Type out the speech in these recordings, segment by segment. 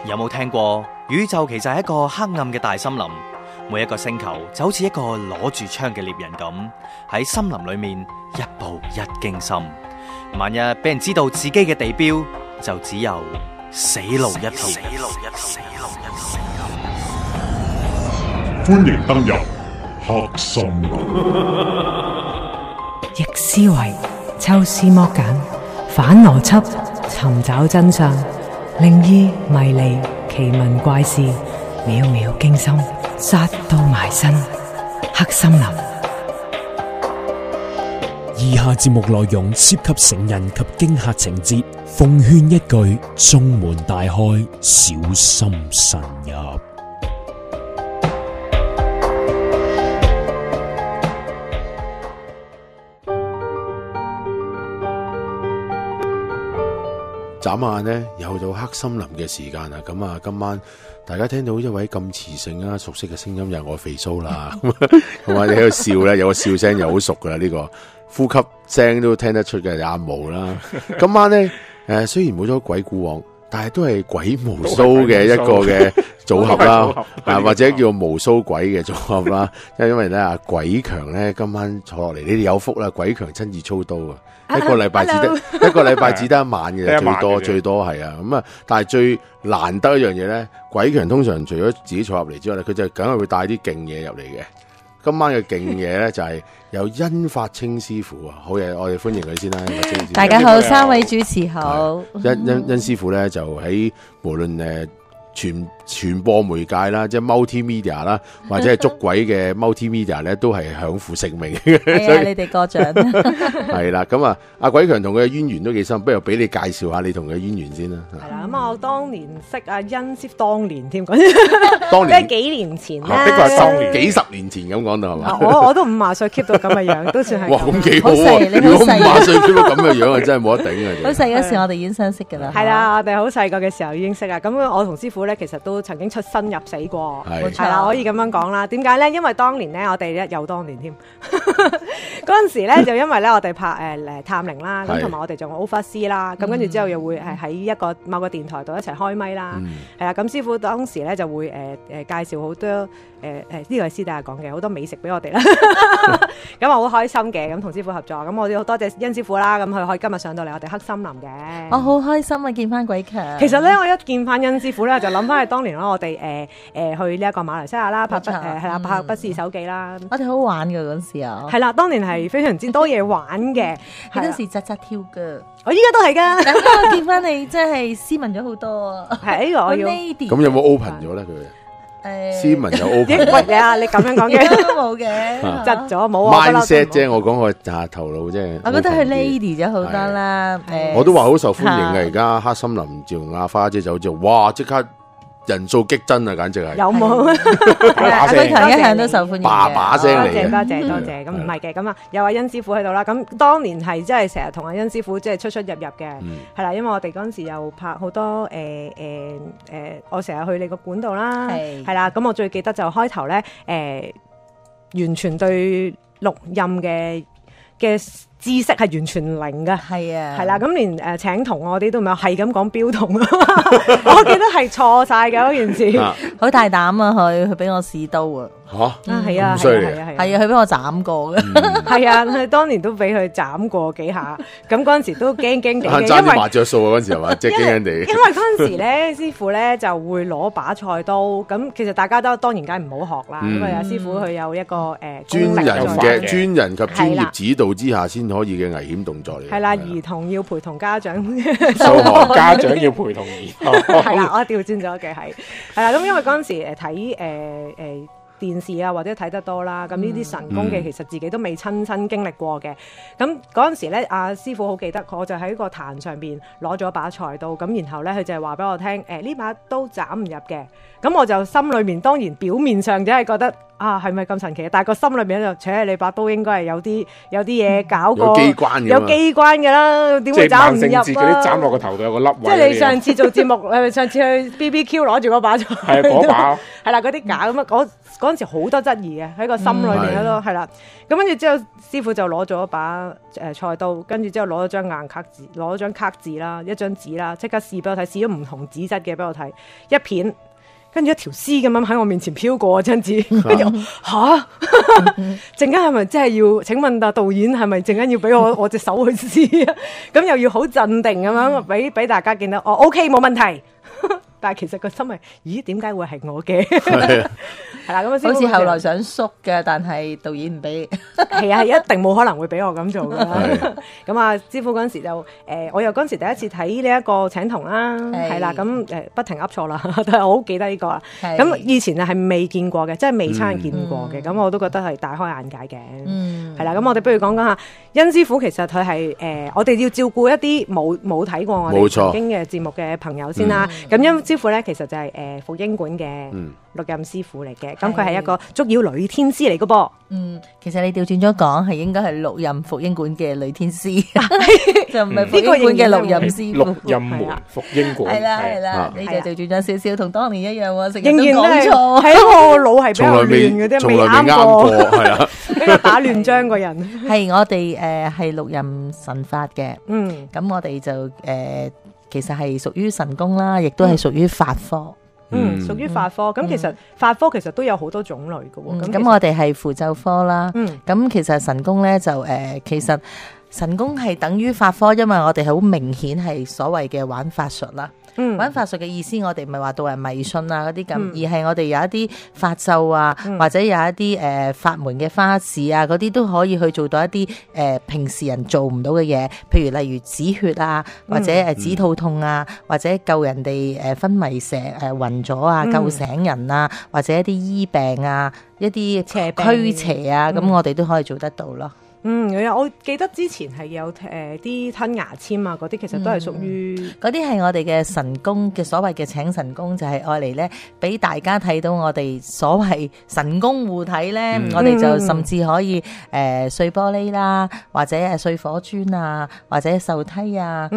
有冇聽過宇宙其實係一個黑暗嘅大森林？每一個星球就好似一個攞住槍嘅獵人咁，喺森林裏面一步一驚心。萬一俾人知道自己嘅地標，就只有死路一條。歡迎登入黑森林。逆思維，抽絲剝繭，反邏輯，尋找真相，靈異迷離，奇聞怪事，秒秒驚心，殺到埋身。黑森林。以下節目內容涉及成人及驚嚇情節，奉勸一句：中門大開，小心慎入。眨眼呢，又到黑森林嘅時間啦！咁啊，今晚大家聽到一位咁磁性啊、熟悉嘅聲音，就係我肥蘇啦。咁啊，你喺度笑咧，有個笑聲又好熟噶啦，呢個呼吸聲都聽得出嘅，阿毛啦。今晚呢，雖然冇咗鬼故王，但係都係鬼無蘇嘅一個嘅組合啦，或者叫無蘇鬼嘅組合啦。因為咧，阿鬼強咧今晚坐落嚟，你哋有福啦！鬼強親自操刀啊！一個禮拜只得一晚嘅，最多係啊，咁啊，但係最難得一樣嘢咧，鬼強通常除咗自己坐入嚟之外咧，佢就梗係會帶啲勁嘢入嚟嘅。今晚嘅勁嘢咧就係有殷發清師傅啊，好嘢，我哋歡迎佢先啦。大家好，三位主持好。殷師傅咧就喺無論傳播媒介啦，即係 multimedia 啦，或者係捉鬼嘅 multimedia 咧，都係享負盛名嘅。係啊，你哋過獎。係啦，咁啊，阿鬼強同佢嘅淵源都幾深，不如俾你介紹下你同佢嘅淵源先啦。係啦，咁我當年識阿殷師傅，當年添，當年即係幾年前咧，的確係當年幾十年前咁講到係嘛？我都50歲 keep 到咁嘅樣，都算係。哇，咁幾好喎！如果50歲 keep 到咁嘅樣啊，真係冇得頂啊！好細嗰時我哋已經相識㗎啦。係啦，我哋好細個嘅時候已經識啦。咁我同師傅咧，其實都曾經出生入死過，係啦，可以咁樣講啦。點解咧？因為當年咧，我哋咧又當年添嗰陣時咧，就因為咧我哋拍探靈啦，咁同埋我哋仲有 oversee 啦，咁跟住之後又會係喺一個某個電台度一齊開咪啦，係啦。咁師傅當時咧就會介紹好多呢個係師弟講嘅好多美食俾我哋啦。咁我好開心嘅，咁同師傅合作，咁我哋好多謝殷師傅啦。咁佢可以今日上到嚟我哋黑森林嘅，我好開心啊！見翻鬼強。其實咧，我一見翻殷師傅咧，就諗翻係當年我哋去呢一個馬來西亞啦，拍不是手記啦。我哋好玩㗎嗰時啊。係啦，當年係非常之多嘢玩嘅。嗰陣時扎跳㗎。我依家都係㗎。等我見翻你，真係斯文咗好多啊。係呢個我要。咁有冇 open 咗咧佢？斯文有 open 乜嘢啊？你咁樣講嘅都冇嘅，窒咗冇啊 mindset 啫，我講個頭腦啫。我覺得佢 lady 咗好多啦。我都話好受歡迎嘅，而家黑森林照阿花姐走之後，哇！即刻人數激增啊，簡直係有冇？阿鬼強一向都受歡迎嘅，把聲嚟。多謝。咁唔係嘅，咁啊有阿殷師傅喺度啦。咁當年係真係成日同阿殷師傅即係出入嘅，係啦。因為我哋嗰陣時又拍好多我成日去你個館度啦，係啦。咁我最記得就開頭咧完全對錄音嘅知識係完全零㗎，係啊，係啦，咁連請銅我啲都唔有，係咁講標銅啊！我記得係錯晒嘅嗰件事，好大膽啊！佢俾我試刀啊！嚇，係啊，係啊，佢俾我斬過嘅，係啊，佢當年都俾佢斬過幾下，咁嗰陣時都驚驚地嘅，爭啲麻雀數啊！嗰陣時係嘛，即係驚驚地。因為嗰陣時咧，師傅咧就會攞把菜刀，咁其實大家都當然梗係唔好學啦，因為阿師傅佢有一個專人及專業指導之下先可以嘅危險動作嚟。係啦，兒童要陪同家長，收學家長要陪同兒童。係啦，我調轉咗嘅係啦，咁因為嗰陣時睇電視啊，或者睇得多啦，咁呢啲神功嘅其實自己都未親身經歷過嘅。咁嗰陣時咧，阿師傅好記得，我就喺個壇上邊攞咗把菜刀，咁然後咧佢就係話俾我聽，呢把刀斬唔入嘅。咁我就心裏面當然表面上只係覺得係咪咁神奇？但係個心裏面就，扯你把刀應該係有啲嘢搞過，有機關嘅，有機關嘅啦，點會斬唔入啊？即係萬聖節嗰啲斬落個頭度有個粒位。即係你上次做節目，上次去 BBQ 攞住嗰把咗，係嗰把，係啦，嗰啲架咁啊！嗰陣時好多質疑嘅喺個心裏面咯，係啦。咁跟住之後，師傅就攞咗一把菜刀，跟住之後攞咗張硬卡紙，攞咗張卡紙啦，一張紙啦，即刻試俾我睇，試咗唔同紙質嘅俾我睇，一片。跟住一條絲咁樣喺我面前飄過張紙，跟住嚇，陣間係咪真係要？請問導演係咪陣間要俾我隻手去試啊？咁又要好鎮定咁樣俾大家見到，OK 冇問題。但係其實個心係，咦？點解會係我嘅？係啦，咁好似後來想縮嘅，但係導演唔俾。係啊，一定冇可能會俾我咁做㗎啦。咁啊，師傅嗰陣時就我又嗰陣時第一次睇呢一個請童啦，係啦，咁不停噏錯啦，但係我好記得呢個啦。咁以前係未見過嘅，即係未親眼見過嘅，咁我都覺得係大開眼界嘅。係啦，咁我哋不如講下殷師傅，其實佢係我哋要照顧一啲冇睇過我哋曾經嘅節目嘅朋友先啦。咁殷師傅咧，其實就係福英館嘅錄音師傅嚟嘅，咁佢係一個捉妖女天師嚟嘅噃。其實你調轉咗講，係應該係錄音福英館嘅女天師，就唔係福英館嘅錄音師傅。錄音門福英館係啦，你就調轉咗少少，同當年一樣喎，成仍然日都講錯。喺我腦係比較亂嘅啫，未啱過，係啊，比較打亂章個人。係我哋係錄音神法嘅，咁我哋就其實係屬於神功啦，亦都係屬於法科。屬於法科。咁其實法科其實都有好多種類嘅喎。咁我哋係符咒科啦。咁其實神功咧就其實神功係等於法科，因為我哋好明顯係所謂嘅玩法術啦。玩法術嘅意思，我哋唔係話到人迷信啊嗰啲咁，而係我哋有一啲法咒啊，或者有一啲法門嘅花式啊，嗰啲都可以去做到一啲平時人做唔到嘅嘢，譬如例如止血啊，或者止肚痛啊，或者救人哋昏迷暈咗啊，救醒人啊，或者一啲醫病啊，一啲驅邪啊，咁我哋都可以做得到咯。我記得之前係有啲吞牙籤啊，嗰啲其實都係屬於嗰啲係我哋嘅神功嘅所謂嘅請神功，就係愛嚟咧俾大家睇到我哋所謂神功護體咧，我哋就甚至可以碎玻璃啦，或者碎火磚啊，或者受梯啊，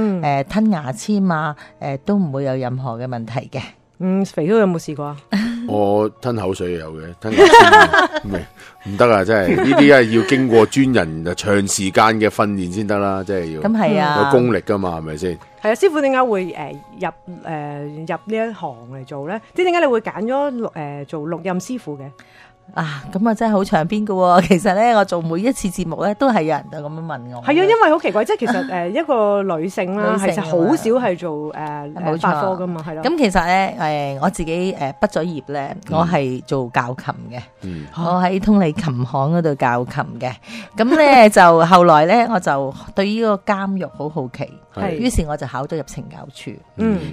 吞牙籤啊，都唔會有任何嘅問題嘅。肥都有冇試過啊？我吞口水有嘅，吞牙籤唔得啊！真係呢啲係要經過專人長時間嘅訓練先得啦，即係要咁係啊，有功力噶嘛，係咪先？係啊，師傅點解會入呢一行嚟做咧？即係點解你會揀咗做錄音師傅嘅？咁啊真係好長篇㗎喎。其實咧，我做每一次節目咧，都係有人就咁樣問我。係啊，因為好奇怪，即係其實一個女性啦，其實好少係做法科噶嘛，係咯。咁其實咧我自己畢咗業咧，我係做教琴嘅，我喺通利琴行嗰度教琴嘅。咁咧就後來咧，我就對呢個監獄好好奇，於是我就考咗入懲教處。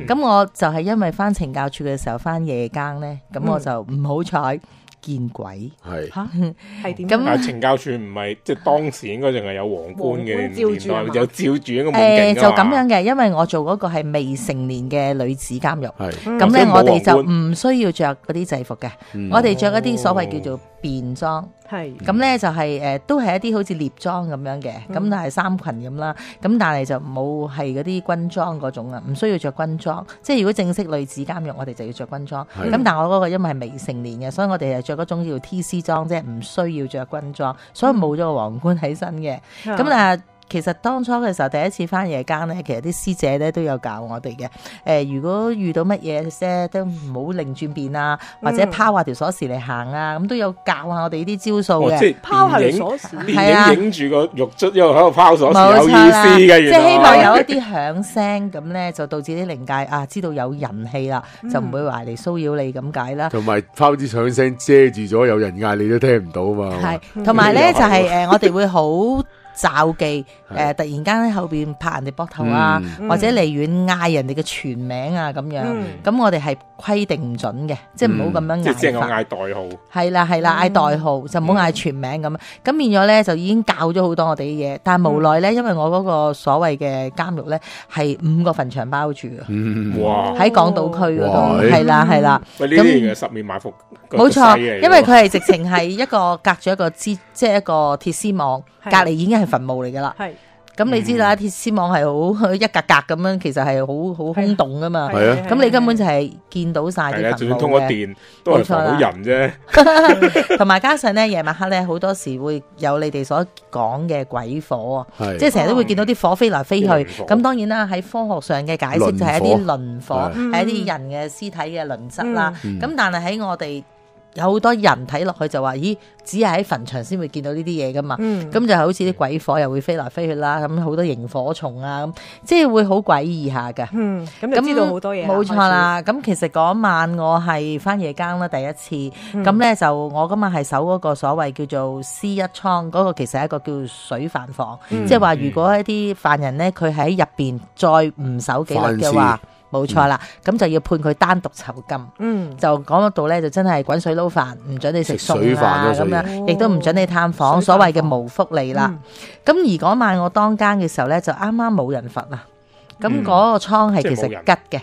咁我就係因為返懲教處嘅時候返夜更咧，咁我就唔好彩。見鬼係點？咁懲教處唔係即係當時應該淨係有皇冠嘅年代，有照住一個門就咁樣嘅，因為我做嗰個係未成年嘅女子監獄，咁咧我哋就唔需要着嗰啲制服嘅，我哋着一啲所謂叫做便裝。咁咧就係都係一啲好似獵裝咁樣嘅，咁但係衫裙咁啦，咁但係就冇係嗰啲軍裝嗰種啊，唔需要着軍裝。即係如果正式女子監獄，我哋就要着軍裝。咁但係我嗰個因為係未成年嘅，所以我哋係着嗰種叫 TC 裝，即係唔需要着軍裝，所以冇咗個皇冠喺身嘅。咁但係其實當初嘅時候，第一次返夜間咧，其實啲師姐咧都有教我哋嘅。如果遇到乜嘢啫，都唔好擰轉變啊，或者拋下條鎖匙嚟行啊，咁都有教下我哋呢啲招數嘅。即係拋下條鎖匙，電影影住個獄卒一路喺度拋鎖匙，有意思嘅。即係希望有一啲響聲，咁咧就導致啲靈界知道有人氣啦，就唔會話嚟騷擾你咁解啦。同埋拋啲響聲遮住咗，有人嗌你都聽唔到嘛。係，同埋咧就係我哋會好罩忌突然間喺後邊拍人哋膊頭啊，或者離遠嗌人哋嘅全名啊咁樣，咁我哋係規定唔準嘅，即係唔好咁樣嗌法。即係我嗌代號。係啦，嗌代號就唔好嗌全名咁。咁變咗咧就已經教咗好多我哋嘅嘢，但係無奈咧，因為我嗰個所謂嘅監獄咧係5個墳場包住嘅。哇！喺港島區嗰度，係啦。喂，呢啲係十面埋伏。冇錯，因為佢係直情係一個隔住一個即係一個鐵絲網，隔離已經係墳墓嚟㗎啦。咁你知啦，鐵絲網係好一格格咁樣，其實係好空洞噶嘛。係啊，咁你根本就係見到晒啲墳墓嘅。係啊，就算通咗電都係防到人啫。同埋加上咧，夜晚黑咧好多時會有你哋所講嘅鬼火啊，即係成日都會見到啲火飛來飛去。咁當然啦，喺科學上嘅解釋就係一啲磷火，係一啲人嘅屍體嘅磷質啦。咁但係喺我哋有好多人睇落去就話，咦，只係喺墳場先會見到呢啲嘢噶嘛？咁就係好似啲鬼火又會飛來飛去啦，咁好多螢火蟲啊，咁即係會好詭異下㗎。咁就知道好多嘢。冇錯啦。咁其實嗰晚我係返夜更啦，第一次。咁咧就我嗰晚係守嗰個所謂叫做 C1 倉，嗰個其實係一個叫水飯房，即係話如果一啲犯人咧佢喺入邊再唔守紀律嘅話。冇錯啦，咁就要判佢單獨囚禁。就講到咧，就真係滾水撈飯，唔准你食餸啦，咁樣亦都唔准你探訪，所謂嘅無福利啦。咁而嗰晚我當更嘅時候咧，就啱啱冇人罰啦。咁嗰個倉係其實吉嘅。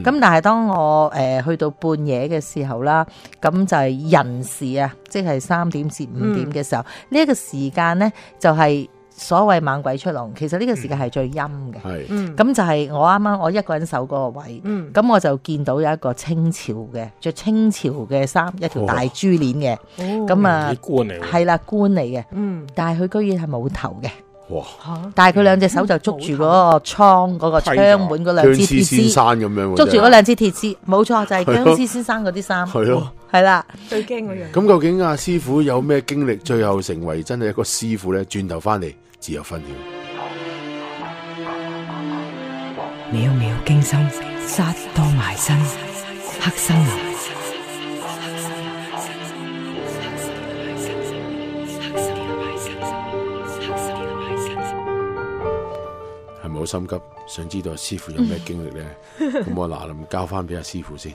咁但係當我去到半夜嘅時候啦，咁就係人事啊，即係3點至5點嘅時候，呢一個時間咧就係。所謂猛鬼出籠，其實呢個時間係最陰嘅。咁就係我啱啱我一個人守嗰個位，咁我就見到有一個清朝嘅着清朝嘅衫，一條大珠鏈嘅，咁啊官嚟，係啦官嚟嘅，但係佢居然係冇頭嘅。哇！但係佢兩隻手就捉住嗰個倉嗰個窗門嗰兩支鐵絲，捉住嗰兩支鐵絲，冇錯就係僵屍先生嗰啲衫。係咯，係啦，最驚嗰樣。咁究竟阿師傅有咩經歷，最後成為真係一個師傅咧？轉頭翻嚟自有分曉。秒秒驚心，殺到埋身，黑森林。係咪好心急？想知道師傅有咩經歷咧？咁我嗱臨交翻俾阿師傅先。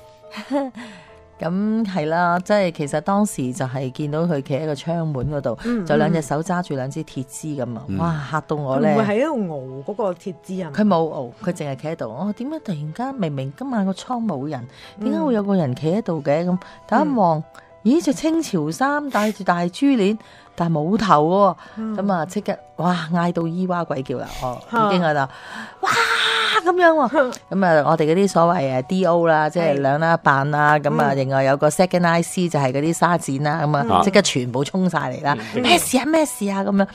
咁係啦，即係其實當時就係見到佢企喺個窗門嗰度，就兩隻手揸住兩支鐵枝咁啊！哇，嚇到我咧！會唔會喺度熬嗰個鐵枝啊？佢冇熬，佢淨係企喺度。我點解突然間明明今晚個倉冇人，點解會有個人企喺度嘅？咁第一望，咦，隻清朝衫，戴住大珠鏈，但係冇頭喎。咁啊，即刻哇嗌到咿哇鬼叫啦！已經喺度哇咁樣喎。咁啊，我哋嗰啲所謂D.O. 啦，即係兩啦扮啦，咁啊，另外有個 second IC 就係嗰啲沙展啦，咁啊，即刻全部衝晒嚟啦！咩事啊？咩事啊？咁樣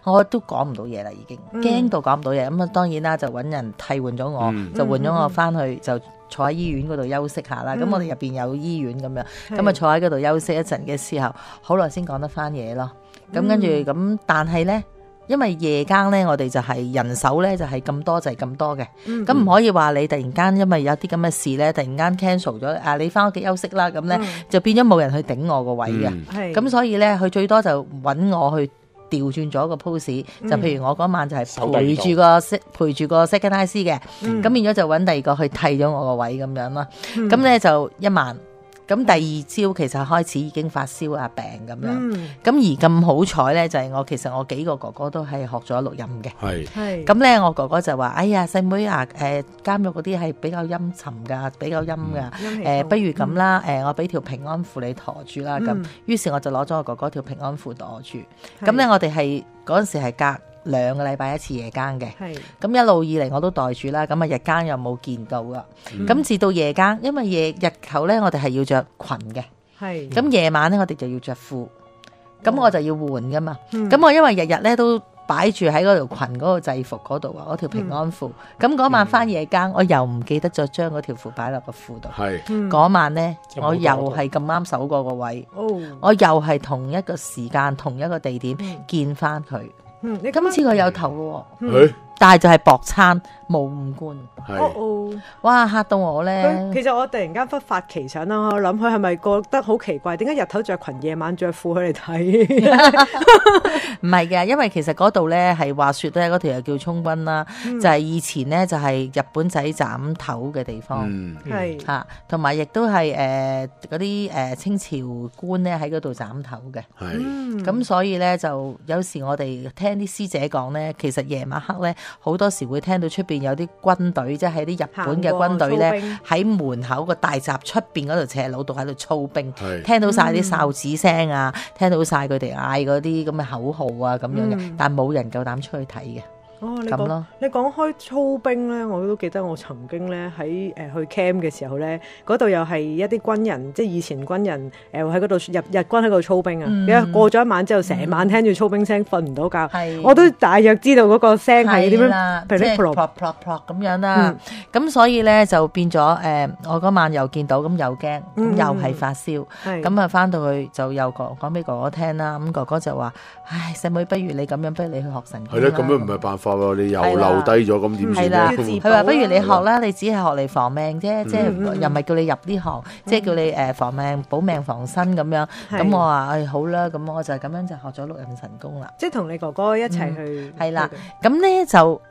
我都講唔到嘢啦，已經驚到講唔到嘢。咁啊，當然啦，就揾人替換咗我，就換咗我翻去就坐喺醫院嗰度休息下啦。咁我哋入邊有醫院咁樣，咁啊坐喺嗰度休息一陣嘅時候，好耐先講得翻嘢咯。咁跟住咁，但係咧。因為夜更咧，我哋就係人手咧，就係咁多就係咁多嘅，咁唔可以話你突然間因為有啲咁嘅事咧，突然間 cancel 咗啊，你翻屋企休息啦，咁咧就變咗冇人去頂我個位嘅，咁所以咧佢最多就揾我去調轉咗個 pose，就譬如我嗰晚就係陪住個 second IC 嘅，咁變咗就揾第二個去替咗我個位咁樣啦，咁咧就1晚。咁第二朝其實開始已經發燒啊病咁樣，咁而咁好彩咧就係其實我幾個哥哥都係學咗錄音嘅，係咁咧我哥哥就話：哎呀細妹啊，監獄嗰啲係比較陰沉㗎，比較陰㗎，不如咁啦，我俾條平安符你馱住啦，咁於是我就攞咗我哥哥條平安符馱住，咁咧我哋係嗰陣時係隔2個禮拜一次夜更嘅，咁一路以嚟我都袋住啦，咁啊日更又冇見到噶，咁至到夜更，因為日頭咧我哋係要着裙嘅，咁夜晚咧我哋就要着褲，咁我就要換噶嘛，咁我因為日日咧都擺住喺嗰條裙嗰個制服嗰度啊，嗰條平安符，咁嗰晚翻夜更我又唔記得咗將嗰條符擺落個褲度，嗰晚咧我又係咁啱守過個位，我又係同一個時間同一個地點見翻佢。今次佢有頭嘅喎，但係就係薄餐冇五官。係，哇嚇到我咧！其實我突然間忽發奇想啦，我諗佢係咪覺得好奇怪？點解日頭着裙，夜晚着褲去嚟睇？唔係嘅，因為其實嗰度咧係話説咧，嗰條又叫涌濱啦，就係以前咧就係日本仔斬頭嘅地方，係嚇，同埋亦都係嗰啲清朝官咧喺嗰度斬頭嘅。係，咁所以咧就有時我哋聽啲師姐講咧，其實夜晚黑咧好多時會聽到出邊有啲軍隊，即係啲日本嘅軍隊咧喺門口個大閘出邊嗰度斜路度喺度操兵，聽到晒啲哨子聲啊，聽到晒佢哋嗌嗰啲咁嘅口號啊咁樣嘅，但冇人夠膽出去睇嘅。你講開操兵咧，我都記得我曾經咧喺去 camp 嘅時候咧，嗰度又係一啲軍人，即係以前軍人喺嗰度日軍喺度操兵啊。過咗一晚之後，成晚聽住操兵聲，瞓唔到覺。我都大約知道嗰個聲係點樣，即係撲咁樣啦。咁所以咧就變咗我嗰晚又見到，咁又驚，咁又係發燒。咁啊翻到去就又講俾哥哥聽啦。咁哥哥就話：唉，細妹，不如你咁樣，不如你去學神功啦。係咯，咁樣唔係辦法。你又漏低咗，咁點算咧？佢話不如你學啦，你只係學嚟防命啫，即係又唔係叫你入呢行，即係叫你防命、保命、防身咁樣。咁我話好啦，咁我就咁樣就學咗六壬神功啦。即係同你哥哥一齊去。係啦，咁咧就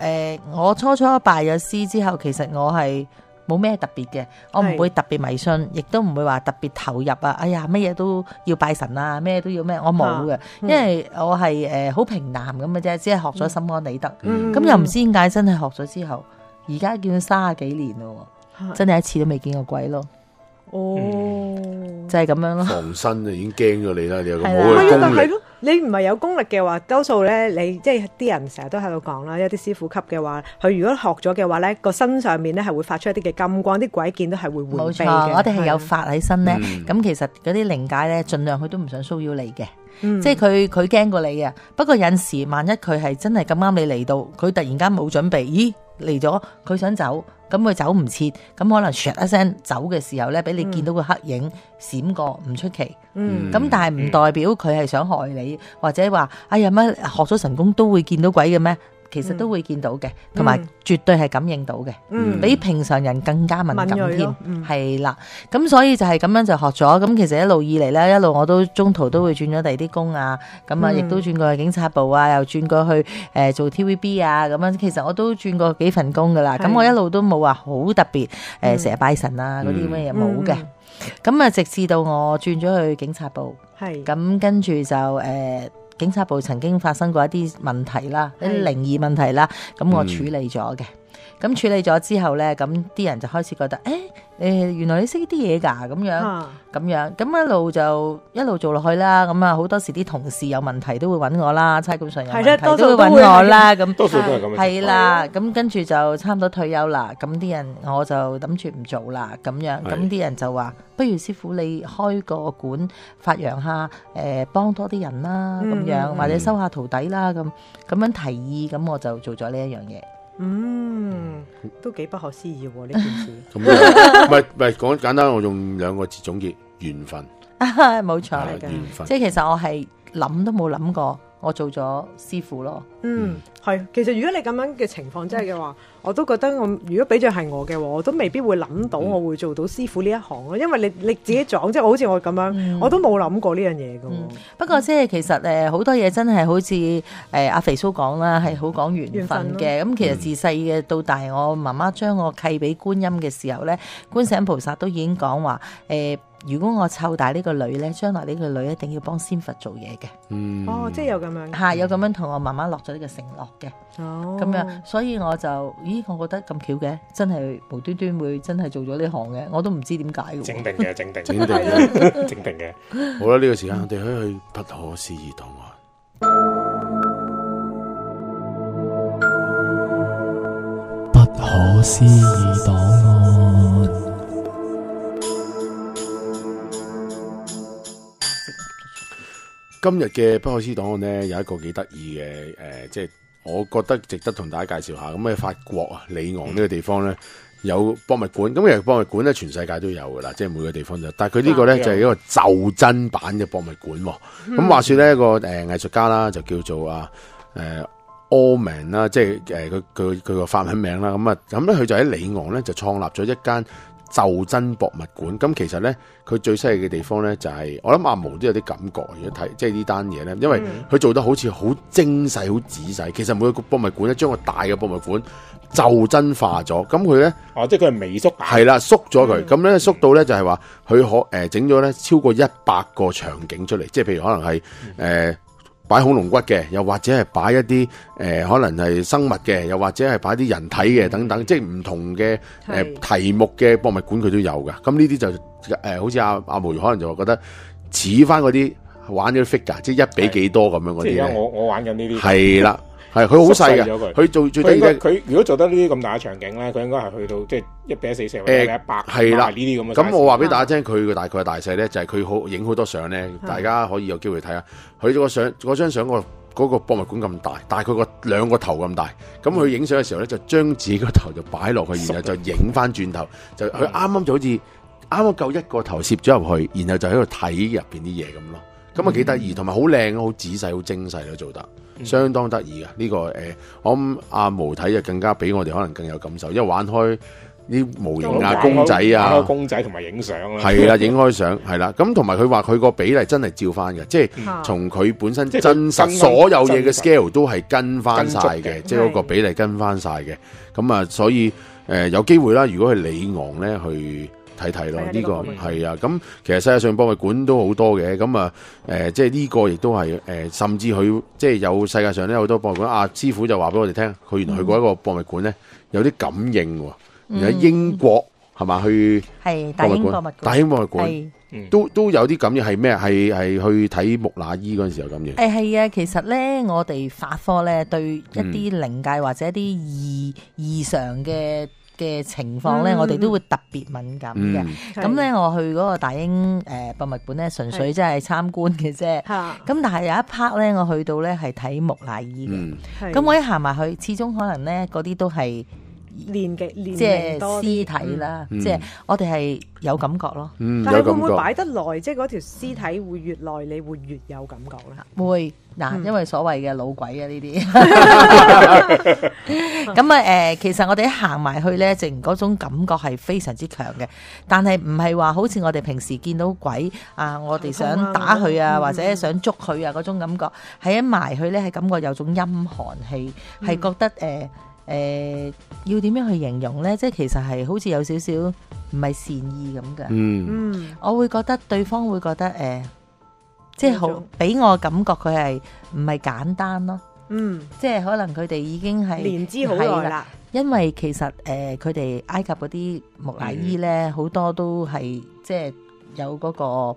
我初拜咗師之後，其實我係冇咩特別嘅，我唔會特別迷信，亦都唔會話特別投入啊！哎呀，乜嘢都要拜神啊，咩都要咩，我冇嘅，因為我係好平淡咁嘅啫，只係學咗心安理得。咁又唔知點解真係學咗之後，而家叫30幾年咯，真係一次都未見過鬼咯。就係咁樣咯。防身就已經驚咗你啦，你有冇去功力？你唔係有功力嘅話，多數咧你即係啲人成日都喺度講啦，一啲師傅級嘅話，佢如果學咗嘅話咧，個身上面咧係會發出一啲嘅金光，啲鬼見都係會迴避嘅。冇錯，我哋係有法喺身咧，咁其實嗰啲靈界咧，盡量佢都唔想騷擾你嘅。即係佢驚過你啊。不過有時萬一佢係真係咁啱你嚟到，佢突然間冇準備，咦嚟咗，佢想走，咁佢走唔切，咁可能唰一聲走嘅時候咧，俾你見到個黑影閃過，唔出奇。咁但係唔代表佢係想害你，或者話哎呀乜學咗神功都會見到鬼嘅咩？其實都會見到嘅，同埋絕對係感應到嘅，比平常人更加敏感添。係啦，咁所以就係咁樣就學咗。咁其實一路以嚟咧，一路我都中途都會轉咗第二啲工啊，咁啊亦都轉過去警察部啊，又轉過去做 TVB 啊，咁樣其實我都轉過幾份工噶啦。咁我一路都冇話好特別成日拜神啊嗰啲咩嘢冇嘅。咁啊直至到我轉咗去警察部，咁跟住就警察部曾經發生過一啲問題啦，一啲靈異問題啦，咁我處理咗嘅。咁處理咗之後咧，咁啲人就開始覺得，原來你識啲嘢㗎，咁樣，咁一路做落去啦。咁啊，好多時啲同事有問題都會揾我啦，差館上有問題都會揾我啦。咁多數都係咁。係啦，咁跟住就差唔多退休啦。咁啲人我就諗住唔做啦，咁樣。咁啲人就話，不如師傅你開個館發揚下，幫多啲人啦，咁樣，或者收下徒弟啦，咁樣提議，咁我就做咗呢一樣嘢。都幾不可思議喎呢件事。咁唔係講簡單，我用2個字總結：緣分。冇錯，緣分。即係其實我係諗都冇諗過，我做咗師傅咯。係。其實如果你咁樣嘅情況真係嘅話，我都覺得如果俾著係我嘅話，我都未必會諗到我會做到師傅呢一行咯。因為你自己撞，即係好似我咁樣，我都冇諗過呢樣嘢嘅。不過即係其實好多嘢真係好似阿肥蘇講啦，係好講緣分嘅。咁其實自細嘅到大，我媽媽將我契俾觀音嘅時候咧，觀世音菩薩都已經講話如果我湊大呢個女咧，將來呢個女一定要幫仙佛做嘢嘅。即係有咁樣，有咁樣同我媽媽落咗呢個承諾嘅。咁樣，所以我就，我覺得咁巧嘅，真係無端端會真係做咗呢行嘅，我都唔知點解嘅。整定嘅。好啦，呢個時間我哋可以去不可思議檔案。不可思議檔案。今日嘅不可思議檔案呢，有一個幾得意嘅，即係我覺得值得同大家介紹下。咁喺法國啊，里昂呢個地方呢，有博物館。咁其實博物館呢，全世界都有噶啦，即係每個地方都有。但係佢呢個呢，就係一個袖珍版嘅博物館。咁話說呢，一個藝術家啦，就叫做 Allman 啦，即係佢個法文名啦。咁咧佢就喺里昂咧就創立咗一間袖珍博物館。咁其實咧佢最犀利嘅地方咧就係、我諗阿毛都有啲感覺，如果睇即係呢單嘢咧，因為佢做得好似好精細、好仔細。其實每個博物館咧將個大嘅博物館袖珍化咗，咁佢咧即係佢係微縮，係啦，縮咗佢。咁咧縮到咧就係話佢可整咗咧超過100個場景出嚟，即係譬如可能係擺恐龍骨嘅，又或者係擺一啲可能係生物嘅，又或者係擺啲人體嘅等等，即係唔同嘅題目嘅博物館佢都有㗎。咁呢啲就好似阿毛可能就覺得似翻嗰啲玩咗 figure，即係1比幾多咁樣嗰啲咧。即係而家我玩緊呢啲。係啦。係佢好細嘅，佢做最低嘅。佢如果做得呢啲咁大嘅場景咧，佢應該係去到即係1:40或者1:100係啦呢啲咁嘅。咁我話俾大家聽，佢個大概大細咧就係佢影好多相咧，大家可以有機會睇下。佢嗰張相嗰個博物館咁大，大概2個頭咁大。咁佢影相嘅時候咧，就將自己個頭就擺落去，然後就影翻轉頭，就佢啱啱就好似啱啱夠一個頭攝咗入去，然後就喺度睇入邊啲嘢咁咯。咁啊幾得意，同埋好靚，好仔細，好精細咯，做得。相當得意嘅呢個我諗阿毛睇就更加比我哋可能更有感受，因為玩開啲模型啊、公仔啊、玩開公仔同埋影相啦，係啦，影開相係啦。咁同埋佢話佢個比例真係照翻嘅，即係從佢本身真實所有嘢嘅 scale 都係跟翻晒嘅，即係嗰個比例跟翻晒嘅。咁啊，所以有機會啦，如果係里昂咧去睇睇咯，呢個係啊，咁其實世界上博物館都好多嘅，咁啊即係呢個亦都係甚至佢即係有世界上咧好多博物館。阿師傅就話俾我哋聽，佢原來去過一個博物館咧，有啲感應喎。喺英國係嘛，去係大英博物館，大英博物館都有啲感應，係咩？係去睇木乃伊嗰陣時有感應。係啊，其實咧我哋法科咧對一啲靈界或者一啲異常嘅情況咧，我哋都會特別敏感嘅。咁咧，我去嗰個大英博物館咧，純粹真係參觀嘅啫。咁但係有一 part 咧，我去到咧係睇木乃伊嘅。咁我一行埋去，始終可能咧嗰啲都係年紀即係屍體啦，即係我哋係有感覺咯。但係會唔會擺得耐？即係嗰條屍體會越耐，你會越有感覺咧？會嗱，因為所謂嘅老鬼啊呢啲。咁啊其實我哋一行埋去咧，淨嗰種感覺係非常之強嘅。但係唔係話好似我哋平時見到鬼啊，我哋想打佢啊，或者想捉佢啊嗰種感覺，係一埋去咧係感覺有種陰寒氣，係覺得要點樣去形容呢？即係其實係好似有少少唔係善意咁嘅。我會覺得對方會覺得即係好俾我感覺佢係唔係簡單咯。即係可能佢哋已經係年資好耐啦。因為其實佢哋埃及嗰啲木乃伊呢，好多都係即係有嗰個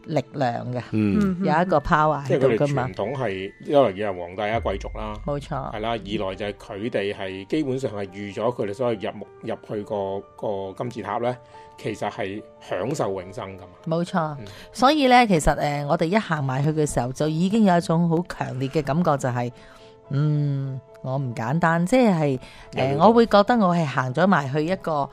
力量嘅，有一個 power 喺度噶嘛。即係佢哋傳統係一來以係皇帝啊貴族啦，冇錯，係啦。二來就係佢哋係基本上係預咗佢哋所謂入去個金字塔咧，其實係享受永生噶嘛。冇錯，所以咧其實我哋一行埋去嘅時候，就已經有一種好強烈嘅感覺，就係我唔簡單，即係我會覺得我係行咗埋去一個。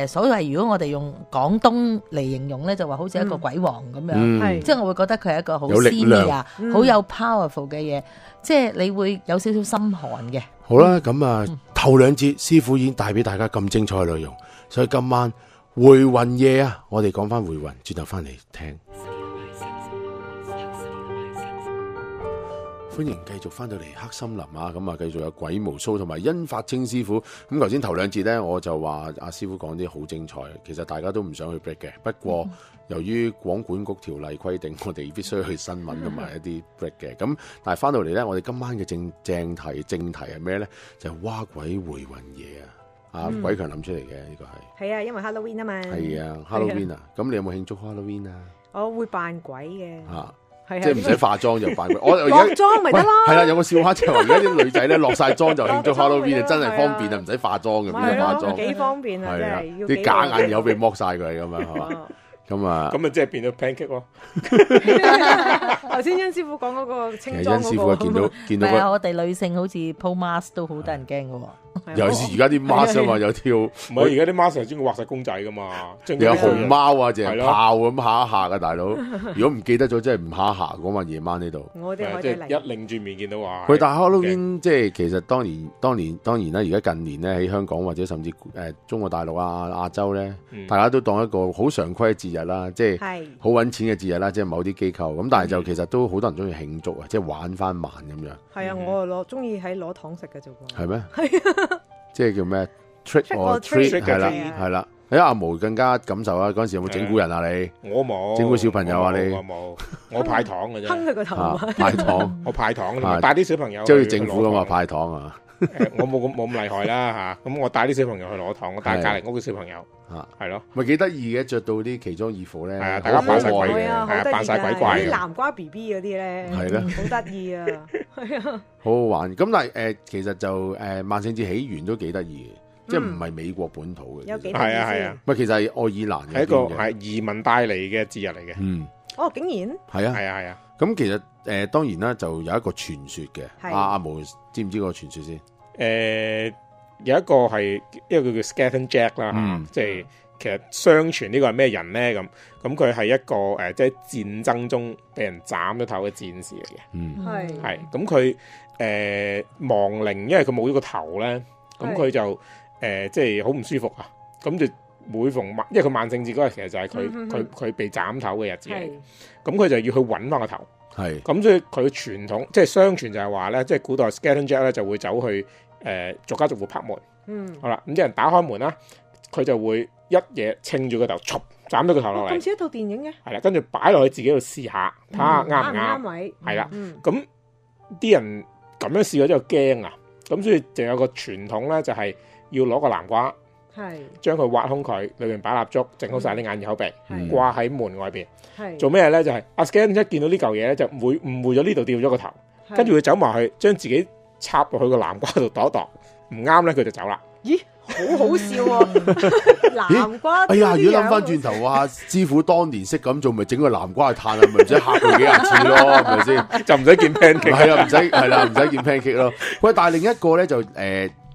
所謂如果我哋用廣東嚟形容咧，就話好似一個鬼王咁樣，即係我會覺得佢係一個好私密啊、好有 powerful 嘅嘢，即係你會有少少心寒嘅。好啦，咁啊頭兩節師傅已經帶俾大家咁精彩嘅內容，所以今晚回魂夜啊，我哋講翻回魂，轉頭翻嚟聽。歡迎繼續翻到嚟黑森林啊！咁啊，繼續有鬼無蘇同埋殷發清師傅。咁頭先頭兩節呢，我就話阿師傅講啲好精彩，其實大家都唔想去 break 嘅。不過由於廣管局條例規定，我哋必須去新聞同埋一啲 break 嘅。咁但係翻到嚟呢，我哋今晚嘅正題係咩呢？就係蛙鬼回魂夜啊！鬼強諗出嚟嘅呢個係。係啊，因為 Halloween 啊嘛。係啊 ，Halloween 啊！咁你有冇慶祝 Halloween 啊？我會扮鬼嘅。即係唔使化妝就扮鬼，我落妝咪得咯。係啦，有個笑話就係話而家啲女仔咧落晒妝就慶祝 Halloween，真係方便啊，唔使化妝嘅，邊度化妝？幾方便啊！真係啲假眼有被剝晒佢咁樣係嘛？咁啊即係變咗 pancake 咯。頭先甄師傅講嗰個清裝甄師傅見到我哋女性好似鋪 mask 都好得人驚嘅喎。尤其是而家啲 mask 啊嘛，有條唔係而家啲 mask 係專畫晒公仔噶嘛，有熊貓啊，淨係炮咁嚇一嚇嘅大佬。如果唔記得咗，真係唔嚇一嚇嗰晚夜晚呢度。我哋即係一擰住面見到話。佢但係 Halloween 即係其實當然啦，而家近年咧喺香港或者甚至中國大陸啊亞洲咧，大家都當一個好常規嘅節日啦，即係好揾錢嘅節日啦，即係某啲機構咁，但係就其實都好多人中意慶祝啊，即係玩翻晚咁樣。係啊，我中意喺攞糖食嘅啫喎。係咩？係啊，即係叫咩 ？Trick or treat 係啦。阿毛更加感受啊！嗰陣時有冇整蠱人啊？你我冇整蠱小朋友啊？你我冇，我派糖嘅啫。哼佢個頭派糖，我派糖啊！帶啲小朋友即係好似政府咁啊！派糖啊！我冇咁厲害啦嚇，咁我帶啲小朋友去攞糖，我帶隔離屋嘅小朋友係咯，咪幾得意嘅，着到啲奇裝異服咧，係啊，大家扮晒鬼嘅，係啊，扮晒鬼怪嘅，啲南瓜 B B 嗰啲咧，係咧，好得意啊，係啊，好好玩。咁但係其實就萬聖節起源都幾得意嘅，即係唔係美國本土嘅，有幾係啊係啊，咪其實係愛爾蘭嘅，係一個係移民帶嚟嘅節日嚟嘅，哦，竟然係啊係啊係啊，咁其實當然啦，就有一個傳說嘅，阿毛知唔知個傳說先？有一個係一個叫 Skeleton Jack 啦，即係其實相傳呢個係咩人咧？咁佢係一個即係戰爭中俾人斬咗頭嘅戰士嚟嘅，係咁佢亡靈，因為佢冇咗個頭咧，咁佢就即係好唔舒服啊！咁就每逢因為佢萬聖節嗰日其實就係佢被斬頭嘅日子嚟，咁佢就要去揾翻個頭。係咁，所以佢傳統即係相傳就係話咧，即係古代 Skeleton Jack 咧就會走去逐家逐戶拍門，好啦，咁啲人打開門啦，佢就會一嘢稱住個頭，斬咗個頭落嚟。咁似一套電影嘅。係啦，跟住擺落去自己度試下，睇下啱唔啱位。係啦，咁啲人咁樣試咗之後驚啊，咁所以就有個傳統咧，就係要攞個南瓜。係將佢挖空佢，裏邊擺蠟燭，整好晒啲眼耳口鼻，掛喺門外邊。做咩咧？就係阿 Scan 一見到呢嚿嘢咧，就誤會咗呢度掉咗個頭，跟住佢走埋去，將自己插落去個南瓜度度一度，唔啱咧，佢就走啦。咦，好好笑喎！南瓜，哎呀，如果諗翻轉頭啊，師傅當年識咁做，咪整個南瓜去嘆啊，咪唔使嚇佢幾廿次咯，係咪先？就唔使見 pancake，係啊，唔使係啦，唔使見 pancake 咯。喂，但係另一個咧就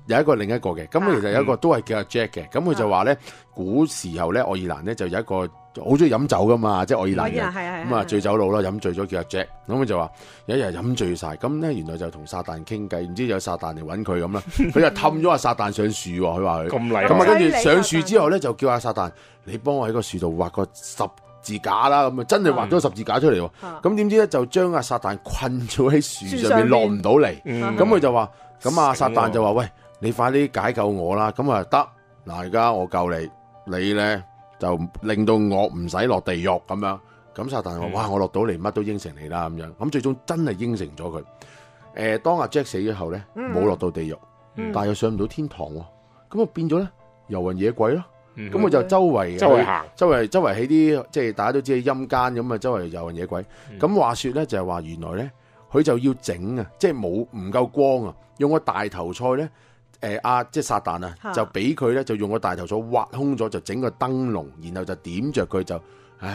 有另一個嘅，咁其實有一個都係叫阿 Jack 嘅，咁佢就話咧，古時候咧，愛爾蘭咧就有一個好中意飲酒噶嘛，即係愛爾蘭人，咁啊醉酒佬啦，飲醉咗叫阿 Jack，咁佢就話有一日飲醉晒，咁咧原來就同撒旦傾偈，唔知有撒旦嚟揾佢咁啦，佢就氹咗阿撒旦上樹喎，佢話佢咁嚟，咁啊跟住上樹之後咧就叫阿撒旦，你幫我喺個樹度畫個十字架啦，咁啊真係畫咗十字架出嚟喎，咁點知咧就將阿撒旦困咗喺樹上面落唔到嚟，咁佢就話，咁阿撒旦就話喂，你快啲解救我啦！咁啊得嗱，而家我救你，你咧就令到我唔使落地獄咁樣。咁撒旦話：哇，我落到嚟乜都應承你啦咁樣。咁最終真係應承咗佢。當阿 Jack 死咗後咧，冇落到地獄，但係又上唔到天堂喎。咁啊變咗咧遊魂野鬼咯。咁佢就周圍行，周圍喺啲即係大家都知係陰間咁啊，周圍遊魂野鬼。咁話說咧就係話原來咧佢就要整啊，即係冇唔夠光啊，用個大頭菜咧。即係撒旦啊，就俾佢咧，就用個大頭菜挖空咗，就整個燈籠，然後就點着佢就，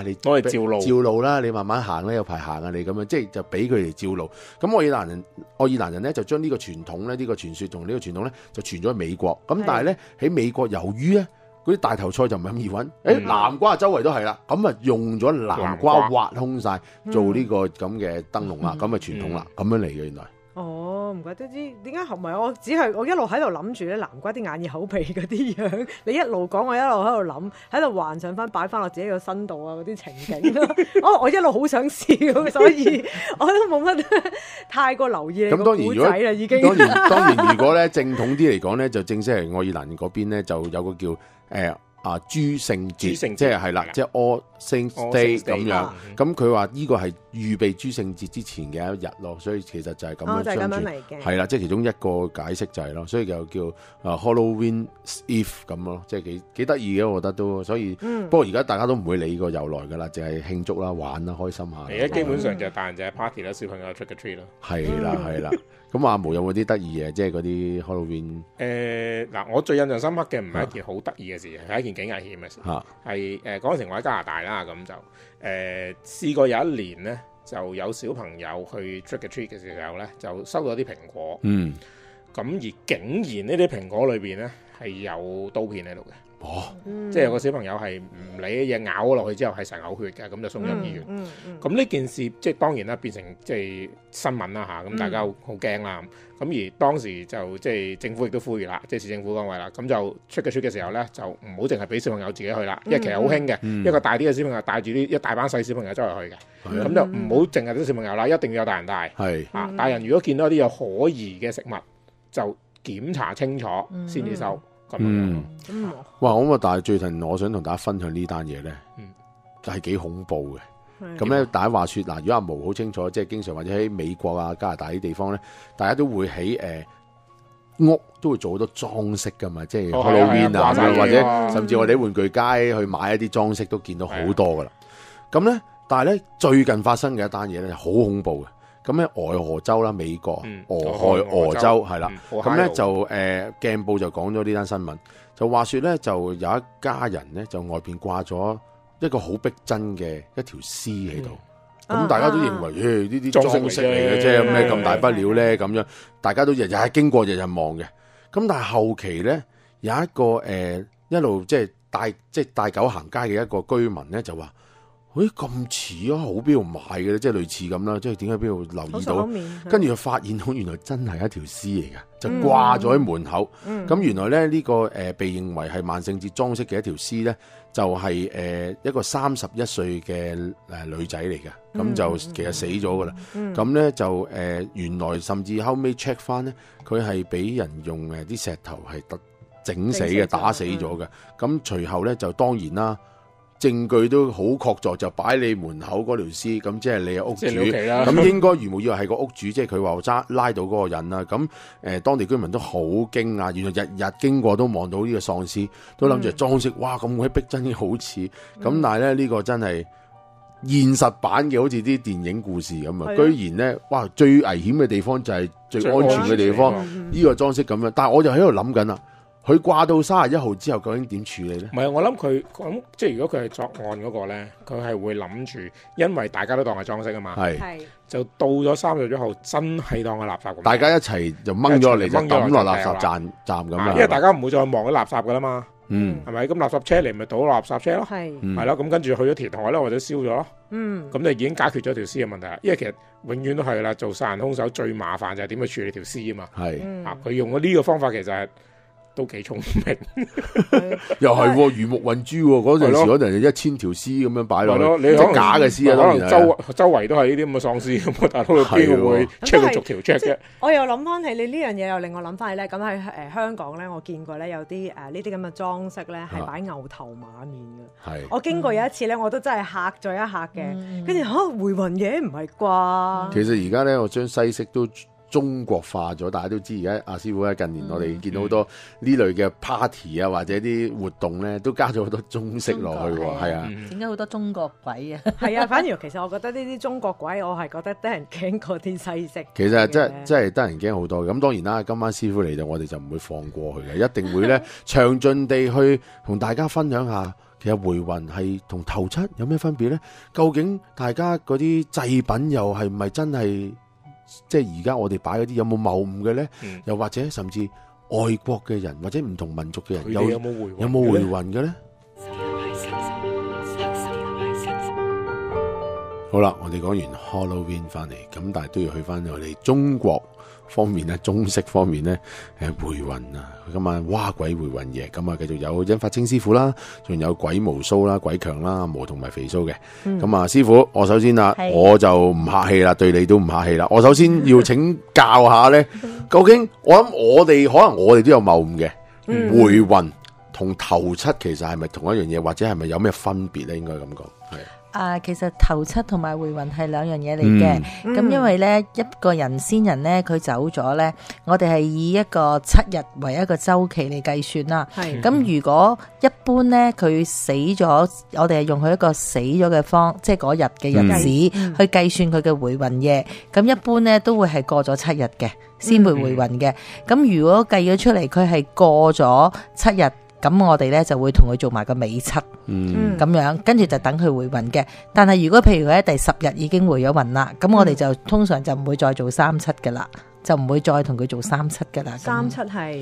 你攞嚟照路啦，你慢慢行啦，有排行啊，你咁樣，即係就俾佢哋照路。咁愛爾蘭人咧就將呢個傳統咧，呢個傳說同呢個傳統咧就傳咗去美國。咁但係咧喺美國，由於咧嗰啲大頭菜就唔係咁易揾，南瓜周圍都係啦，咁啊用咗南瓜挖空晒做呢個咁嘅燈籠啦，咁啊傳統啦，咁樣嚟嘅原來。哦，唔怪得知點解唔係我，只係我一路喺度諗住咧南瓜啲眼耳口鼻嗰啲樣，你一路講我一路喺度諗，喺度幻想翻擺翻落自己個身度啊嗰啲情景咯。我一路好想笑，所以我都冇乜太過留意你個古仔啦。已經當然，如果咧正統啲嚟講咧，就正式係愛爾蘭嗰邊咧就有個叫諸聖節，即係啦，即係 All Saints Day 咁樣。咁佢話呢個係預備諸聖節之前嘅一日咯，所以其實就係咁樣相傳。係啦，即係其中一個解釋就係咯，所以就叫Halloween Eve 咁咯，即係幾得意嘅，我覺得都。所以不過而家大家都唔會理個由來噶啦，淨係慶祝啦、玩啦、開心下。而家基本上就係大人就係 party 啦，小朋友 trick or treat 咯。係啦。咁阿毛有冇啲得意嘅，即係嗰啲 Halloween？嗱，我最印象深刻嘅唔係一件好得意嘅事，係一件件幾危險嘅事，係嗰陣時我喺加拿大啦，咁就試過有一年咧，就有小朋友去 trick or treat 嘅時候咧，就收到啲蘋果，咁而竟然呢啲蘋果裏邊咧係有刀片喺度嘅。即係有個小朋友係唔理嘢咬咗落去之後係成嘔血嘅，咁就送入醫院。咁呢件事即係當然啦，變成即係新聞啦嚇，咁大家好驚啦。咁而當時就即係政府亦都呼籲啦，即係市政府崗位啦，咁就出嘅時候咧，就唔好淨係俾小朋友自己去啦，因為其實好興嘅，一個大啲嘅小朋友帶住一大班細小朋友周圍去嘅，咁就唔好淨係啲小朋友啦，一定要有大人帶。大人如果見到啲有可疑嘅食物，就檢查清楚先至收。哇！咁啊，但係最近我想同大家分享呢單嘢咧，就係幾恐怖嘅。咁咧，大家話說嗱，如果阿毛好清楚，即係經常或者喺美國啊、加拿大啲地方咧，大家都會喺屋都會做好多裝飾噶嘛，即係 Halloween 啊，或者甚至我哋喺玩具街去買一啲裝飾都見到好多噶啦。咁咧，但係咧最近發生嘅一單嘢咧，好恐怖嘅。咁咧，俄亥俄州啦，美國俄亥俄州係啦，咁咧就鏡報就講咗呢單新聞，就話說咧就有一家人咧就外邊掛咗一個好逼真嘅一條屍喺度，咁大家都認為呢啲裝飾嚟嘅啫，有咩咁大不了咧？咁樣大家都日日係經過，日日望嘅。咁但係後期咧有一個一路即係帶狗行街嘅一個居民咧就話。咁似啊，好邊度買嘅咧？即係類似咁啦，即係點解邊度留意到？跟住就發現到原來真係一條屍嚟嘅，就掛咗喺門口。咁原來咧呢個被認為係萬聖節裝飾嘅一條屍咧，就係一個31歲嘅女仔嚟嘅。咁就其實死咗噶啦。咁咧就原來甚至後尾 check 翻咧，佢係俾人用啲石頭係整死嘅，打死咗嘅。咁隨後咧就當然啦。證據都好確鑿，就擺你門口嗰條屍，咁即係你係屋主，咁應該如無意外係個屋主，即係佢話拉到嗰個人啦。咁當地居民都好驚訝，原來日日經過都望到呢個喪屍，都諗住裝飾，哇咁鬼逼真好似，咁但係咧呢個真係現實版嘅，好似啲電影故事咁啊！居然咧，哇最危險嘅地方就係最安全嘅地方，呢個裝飾咁樣，但係我就喺度諗緊啦。佢掛到31號之後，究竟點處理咧？唔係，我諗佢咁，即係如果佢係作案嗰個咧，佢係會諗住，因為大家都當係裝飾啊嘛，係就到咗31號，真係當係垃圾咁。大家一齊就掹咗落嚟，就抌落垃圾站咁樣。因為大家唔會再望啲垃圾噶啦嘛，係咪？咁垃圾車嚟咪倒垃圾車咯，係咯，咁跟住去咗填海啦，或者燒咗咯，咁就已經解決咗條屍嘅問題啦。因為其實永遠都係啦，做殺人兇手最麻煩就係點去處理條屍啊嘛，係啊，佢用咗呢個方法其實係。都幾聰明，又係魚目混珠喎。嗰陣時可能1000條屍咁樣擺落去，即係假嘅屍啊。可能周圍都係呢啲咁嘅喪屍咁，大佬有機會 check 佢逐條 check 啫。我又諗翻起你呢樣嘢，又令我諗翻起咧。咁喺香港咧，我見過咧有啲呢啲咁嘅裝飾咧，係擺牛頭馬面嘅。係我經過有一次咧，我都真係嚇咗一嚇嘅。跟住回魂嘢唔係啩？其實而家咧，我將西式都中國化咗，大家都知而家阿師傅咧近年我哋見到好多呢類嘅 party 啊，或者啲活動咧，都加咗好多中式落去喎，係啊。點解好多中國鬼啊？係啊，反而其實我覺得呢啲中國鬼，我係覺得得人驚過啲西式。其實真係得人驚好多。咁當然啦，今晚師傅嚟到，我哋就唔會放過佢嘅，一定會咧詳盡地去同大家分享下。其實回魂係同頭七有咩分別咧？究竟大家嗰啲祭品又係唔係真係？即係而家我哋擺嗰啲有冇謬誤嘅咧？又或者甚至外國嘅人或者唔同民族嘅人有冇回魂嘅咧？好啦，我哋講完 Halloween 翻嚟，咁但係都要去翻我哋中國方面咧，中式方面咧，回魂啊！今晚蛙鬼回魂夜，咁啊繼續有甄發清師傅啦，仲有鬼毛蘇啦、鬼強啦、阿毛同埋肥蘇嘅。咁啊，師傅，我首先啊，我就唔客氣啦，對你都唔客氣啦。我首先要請教下咧，究竟我諗我哋可能我哋都有謬誤嘅，回魂同頭七其實係咪同一樣嘢，或者係咪有咩分別咧？應該咁講係。其實頭七同埋回魂係兩樣嘢嚟嘅，咁因為咧一個人先人咧佢走咗咧，我哋係以一個7日為一個週期嚟計算啦。咁如果一般咧佢死咗，我哋係用佢一個死咗嘅即係嗰日嘅日子去計算佢嘅回魂夜。咁一般咧都會係過咗7日嘅先會回魂嘅。咁如果計咗出嚟佢係過咗7日。咁我哋咧就會同佢做埋個尾七，咁樣跟住就等佢回魂嘅。但係如果譬如佢喺第10日已經回咗魂啦，咁我哋就通常就唔會再做3-7嘅啦。就唔會再同佢做3-7嘅啦。3-7係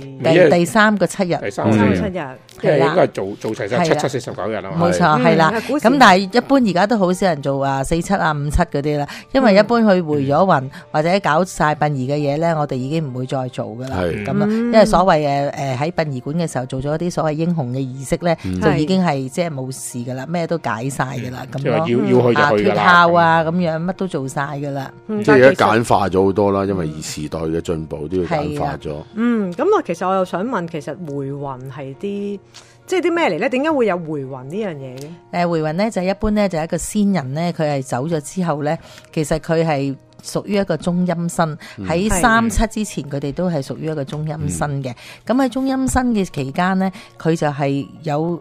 第3個7日，第3個7日，即係應該係做齊晒7-7 49日啦。冇錯，係啦。咁但係一般而家都好少人做4-7、5-7嗰啲啦，因為一般佢回咗魂或者搞晒殯儀嘅嘢咧，我哋已經唔會再做噶啦。咁啊，因為所謂喺殯儀館嘅時候做咗一啲所謂英雄嘅儀式咧，就已經係即係冇事噶啦，咩都解晒噶啦，咁要去就去噶啦。脫孝啊，咁樣乜都做晒噶啦。即係而家簡化咗好多啦，因為時代嘅進步都要簡化咗。咁其實我又想問，其實回魂係啲即係啲咩嚟咧？點解會有回魂呢樣嘢嘅？回魂咧就一般咧就係一個先人咧，佢係走咗之後咧，其實佢係屬於一個中陰身，喺3-7之前佢哋都係屬於一個中陰身嘅。咁喺中陰身嘅期間咧，佢就係有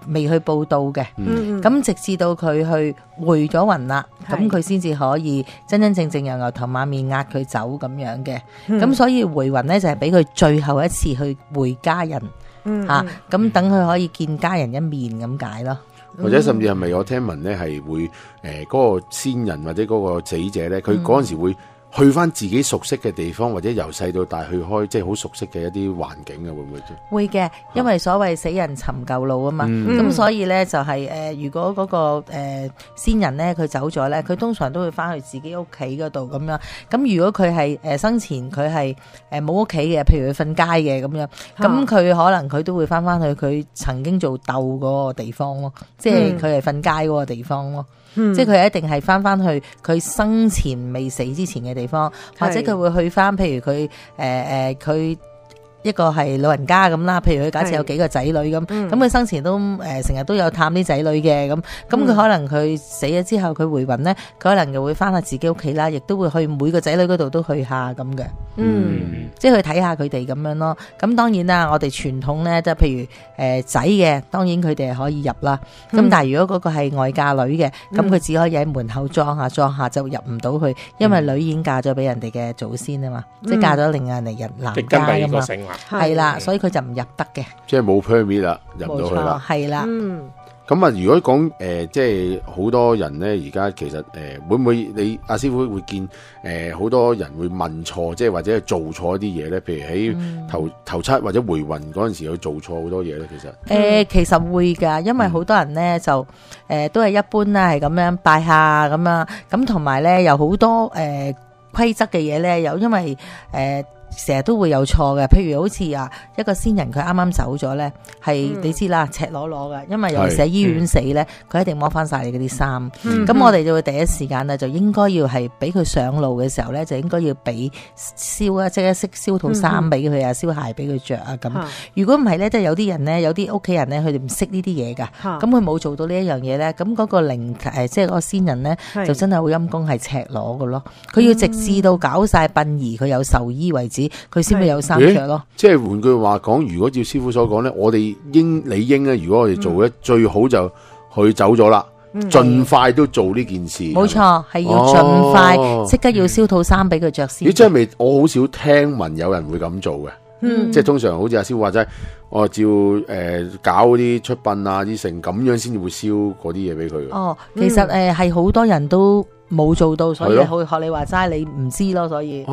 未去報到嘅。咁直至到佢去回咗魂啦，咁佢先至可以真真正正由牛頭馬面壓佢走咁樣嘅。咁所以回魂咧就係俾佢最後一次去回家人。咁等佢可以見家人一面咁解咯，或者甚至係咪我聽聞咧係會嗰個先人或者嗰個死者咧，佢嗰陣時會去翻自己熟悉嘅地方，或者由細到大去開即係好熟悉嘅一啲環境啊，會唔會啫？會嘅，因為所謂死人尋舊路啊嘛，咁所以咧就係如果嗰個先人咧佢走咗咧，佢通常都會翻去自己屋企嗰度咁樣。咁如果佢係生前佢係冇屋企嘅，譬如佢瞓街嘅咁樣，咁佢可能佢都會翻去佢曾經做竇嗰個地方咯，即係佢係瞓街嗰個地方咯。即係佢一定係翻去佢生前未死之前嘅地方，或者佢會去翻，譬如佢佢一個係老人家咁啦，譬如佢假設有幾個仔女咁，咁佢生前都成日都有探啲仔女嘅，咁佢可能佢死咗之後佢回魂咧，佢可能就會翻去自己屋企啦，亦都會去每個仔女嗰度都去下咁嘅，即係去睇下佢哋咁樣咯。咁當然啦，我哋傳統咧，即係譬如仔嘅，當然佢哋係可以入啦。咁但係如果嗰個係外嫁女嘅，咁佢只可以喺門口裝下就入唔到去，因為女已經嫁咗俾人哋嘅祖先啊嘛，即係嫁咗另人嚟男家啊嘛。係啦，所以佢就唔入得嘅，即係冇 permit 啦，入唔到去啦。係啦，咁啊，如果講即係好多人咧，而家其實會唔會你阿師傅會見好多人會問錯，即係或者係做錯一啲嘢咧？譬如喺頭七或者回魂嗰陣時去做錯好多嘢咧，其實其實會㗎，因為好多人咧就都係一般啦，係咁樣拜下咁樣，咁同埋咧有好多規則嘅嘢咧，有因為成日都會有錯嘅，譬如好似一個先人佢啱啱走咗咧，係你知啦，赤裸裸嘅，因為尤其是喺醫院死咧，佢一定摸翻晒你嗰啲衫。咁我哋就會第一時間咧，就應該要係俾佢上路嘅時候咧，就應該要俾燒即係識燒套衫俾佢啊，燒鞋俾佢着啊咁。如果唔係咧，即係有啲人咧，有啲屋企人咧，佢哋唔識呢啲嘢㗎，咁佢冇做到呢一樣嘢咧，咁嗰個靈即係嗰個先人咧，就真係好陰公係赤裸嘅咯。佢要直至到搞晒殯儀，佢有壽衣為止。佢先會有衫着咯。即係換句話講，如果照師傅所講咧，我哋理應咧，如果我哋做咧，最好就佢走咗啦，盡快都做呢件事。冇錯，係要盡快，即刻要燒套衫俾佢着先。咦，真係未？我好少聽聞有人會咁做嘅。即係通常好似阿師傅話齋，我照搞啲出殯啊啲剩咁樣先至會燒嗰啲嘢俾佢。其實係好多人都冇做到，所以學你話齋，你唔知咯，所以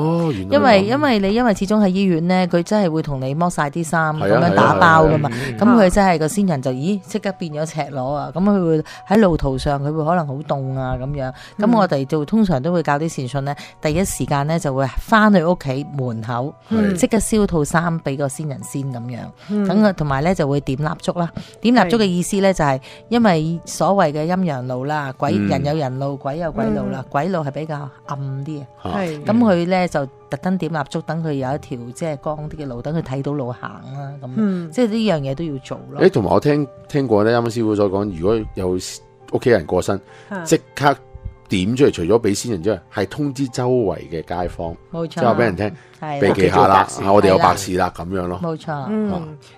因為始終喺醫院咧，佢真係會同你剝晒啲衫咁樣打包噶嘛，咁佢真係個先人就即刻變咗赤裸啊，咁佢會喺路途上佢會可能好凍啊咁樣，咁我哋就通常都會教啲善信咧，第一時間咧就會翻去屋企門口即刻燒套衫俾個先人先咁樣，等佢同埋咧就會點蠟燭啦，點蠟燭嘅意思咧就係因為所謂嘅陰陽路啦，人有人路，鬼有鬼路。鬼路係比較暗啲嘅，咁佢咧就特登點蠟燭，等佢有一條即係光啲嘅路，等佢睇到路行啦。咁即係呢樣嘢都要做咯。同埋我聽過咧，啱啱師傅所講，如果有屋企人過身，即刻點出嚟，除咗俾先人之外，係通知周圍嘅街坊，冇錯，即係話俾人聽，係避忌下啦，我哋有白事啦咁樣咯。冇錯。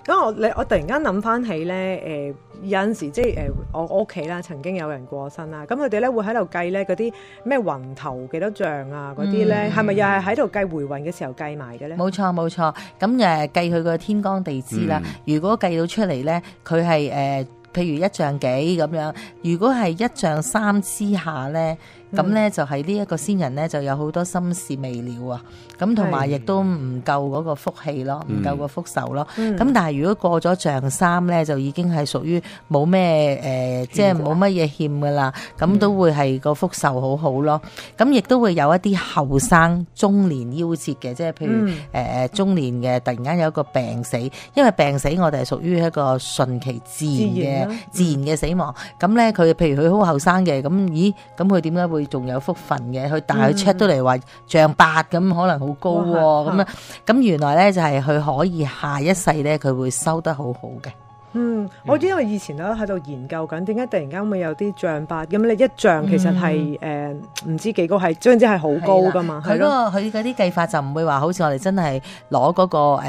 咁我突然間諗翻起咧，有陣時即係我屋企啦，曾經有人過身啦，咁佢哋咧會喺度計咧嗰啲咩魂頭幾多像啊嗰啲咧，係咪又係喺度計回魂嘅時候計埋嘅咧？冇錯冇錯，咁計佢個天干地支啦。如果計到出嚟咧，佢係譬如一丈幾咁樣，如果係一丈三之下咧，咁咧就係呢一個先人咧就有好多心事未了啊，咁同埋亦都唔夠嗰個福氣咯，唔夠個福壽咯。咁但係如果過咗丈三咧，就已經係屬於冇咩即係冇乜嘢欠噶啦，咁都會係個福壽好好咯。咁亦都會有一啲後生中年夭折嘅，即係譬如中年嘅突然間有一個病死，因為病死我哋係屬於一個順其自然嘅死亡。咁咧佢譬如佢好後生嘅，咁咦咁佢點解會仲有福分嘅？佢但係佢 check 到嚟話丈8咁，可能好高喎。咁樣咁原來咧就係佢可以下一世咧佢會收得好好嘅。我因為以前都喺度研究緊，點解突然間會有啲丈8咁？你一丈其實係唔知幾高，係總之係好高噶嘛。佢嗰啲計法就唔會話好似我哋真係攞嗰個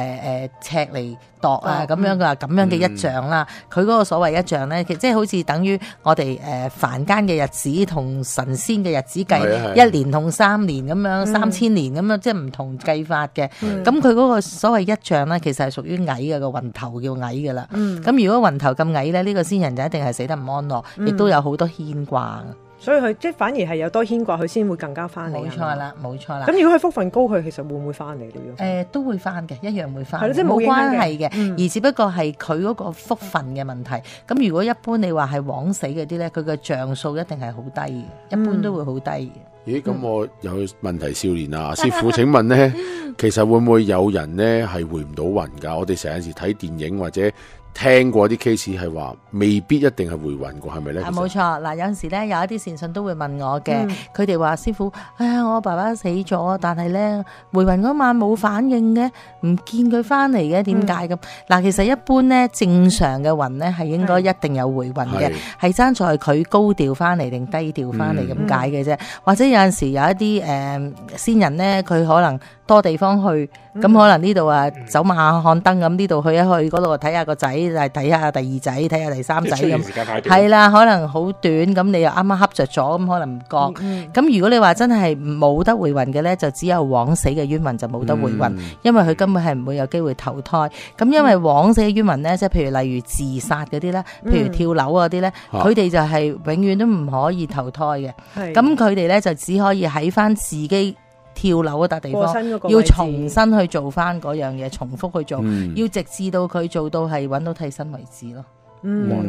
尺嚟度啊咁樣噶，咁樣嘅一丈啦。佢嗰個所謂一丈咧，其實即係好似等於我哋凡間嘅日子同神仙嘅日子計，1年同3年咁樣，3000年咁樣，即係唔同計法嘅。咁佢嗰個所謂一丈咧，其實係屬於矮嘅，個雲頭叫矮嘅啦。咁如果雲頭咁矮咧，呢個先人就一定係死得唔安樂，亦都有好多牽掛。所以佢即係反而係有多牽掛，佢先會更加翻嚟。冇錯啦，冇錯啦。咁如果佢福分高，佢其實會唔會翻嚟咧？都會翻嘅，一樣會翻。係咯，即係冇關係嘅，而只不過係佢嗰個福分嘅問題。咁如果一般你話係枉死嗰啲咧，佢嘅像數一定係好低嘅，一般都會好低嘅。咦，咁我有問題少年啊，師傅請問咧，其實會唔會有人咧係回唔到魂㗎？我哋成日時睇電影或者聽過啲 case 係話未必一定係回魂過，係咪咧？冇錯，嗱有陣時咧有一啲善信都會問我嘅，佢哋話師傅，哎呀我爸爸死咗，但係咧回魂嗰晚冇反應嘅，唔見佢翻嚟嘅，點解咁？嗱其實一般咧正常嘅魂咧係應該一定有回魂嘅，係爭在佢高調翻嚟定低調翻嚟咁解嘅啫。或者有陣時有一啲先人咧，佢可能多地方去，咁可能呢度啊走馬看燈咁，呢度去一去，嗰度睇下個仔，睇下第二仔，睇下第三仔咁，係啦，可能好短，咁你又啱啱恰着咗，咁可能唔覺。咁如果你話真係冇得回魂嘅咧，就只有枉死嘅冤魂就冇得回魂，因為佢根本係唔會有機會投胎。咁因為枉死嘅冤魂咧，即係譬如例如自殺嗰啲咧，譬如跳樓嗰啲咧，佢哋就係永遠都唔可以投胎嘅。咁佢哋咧就只可以喺翻自己跳樓嗰笪地方，要重新去做翻嗰樣嘢，重複去做，要直至到佢做到係揾到替身為止咯。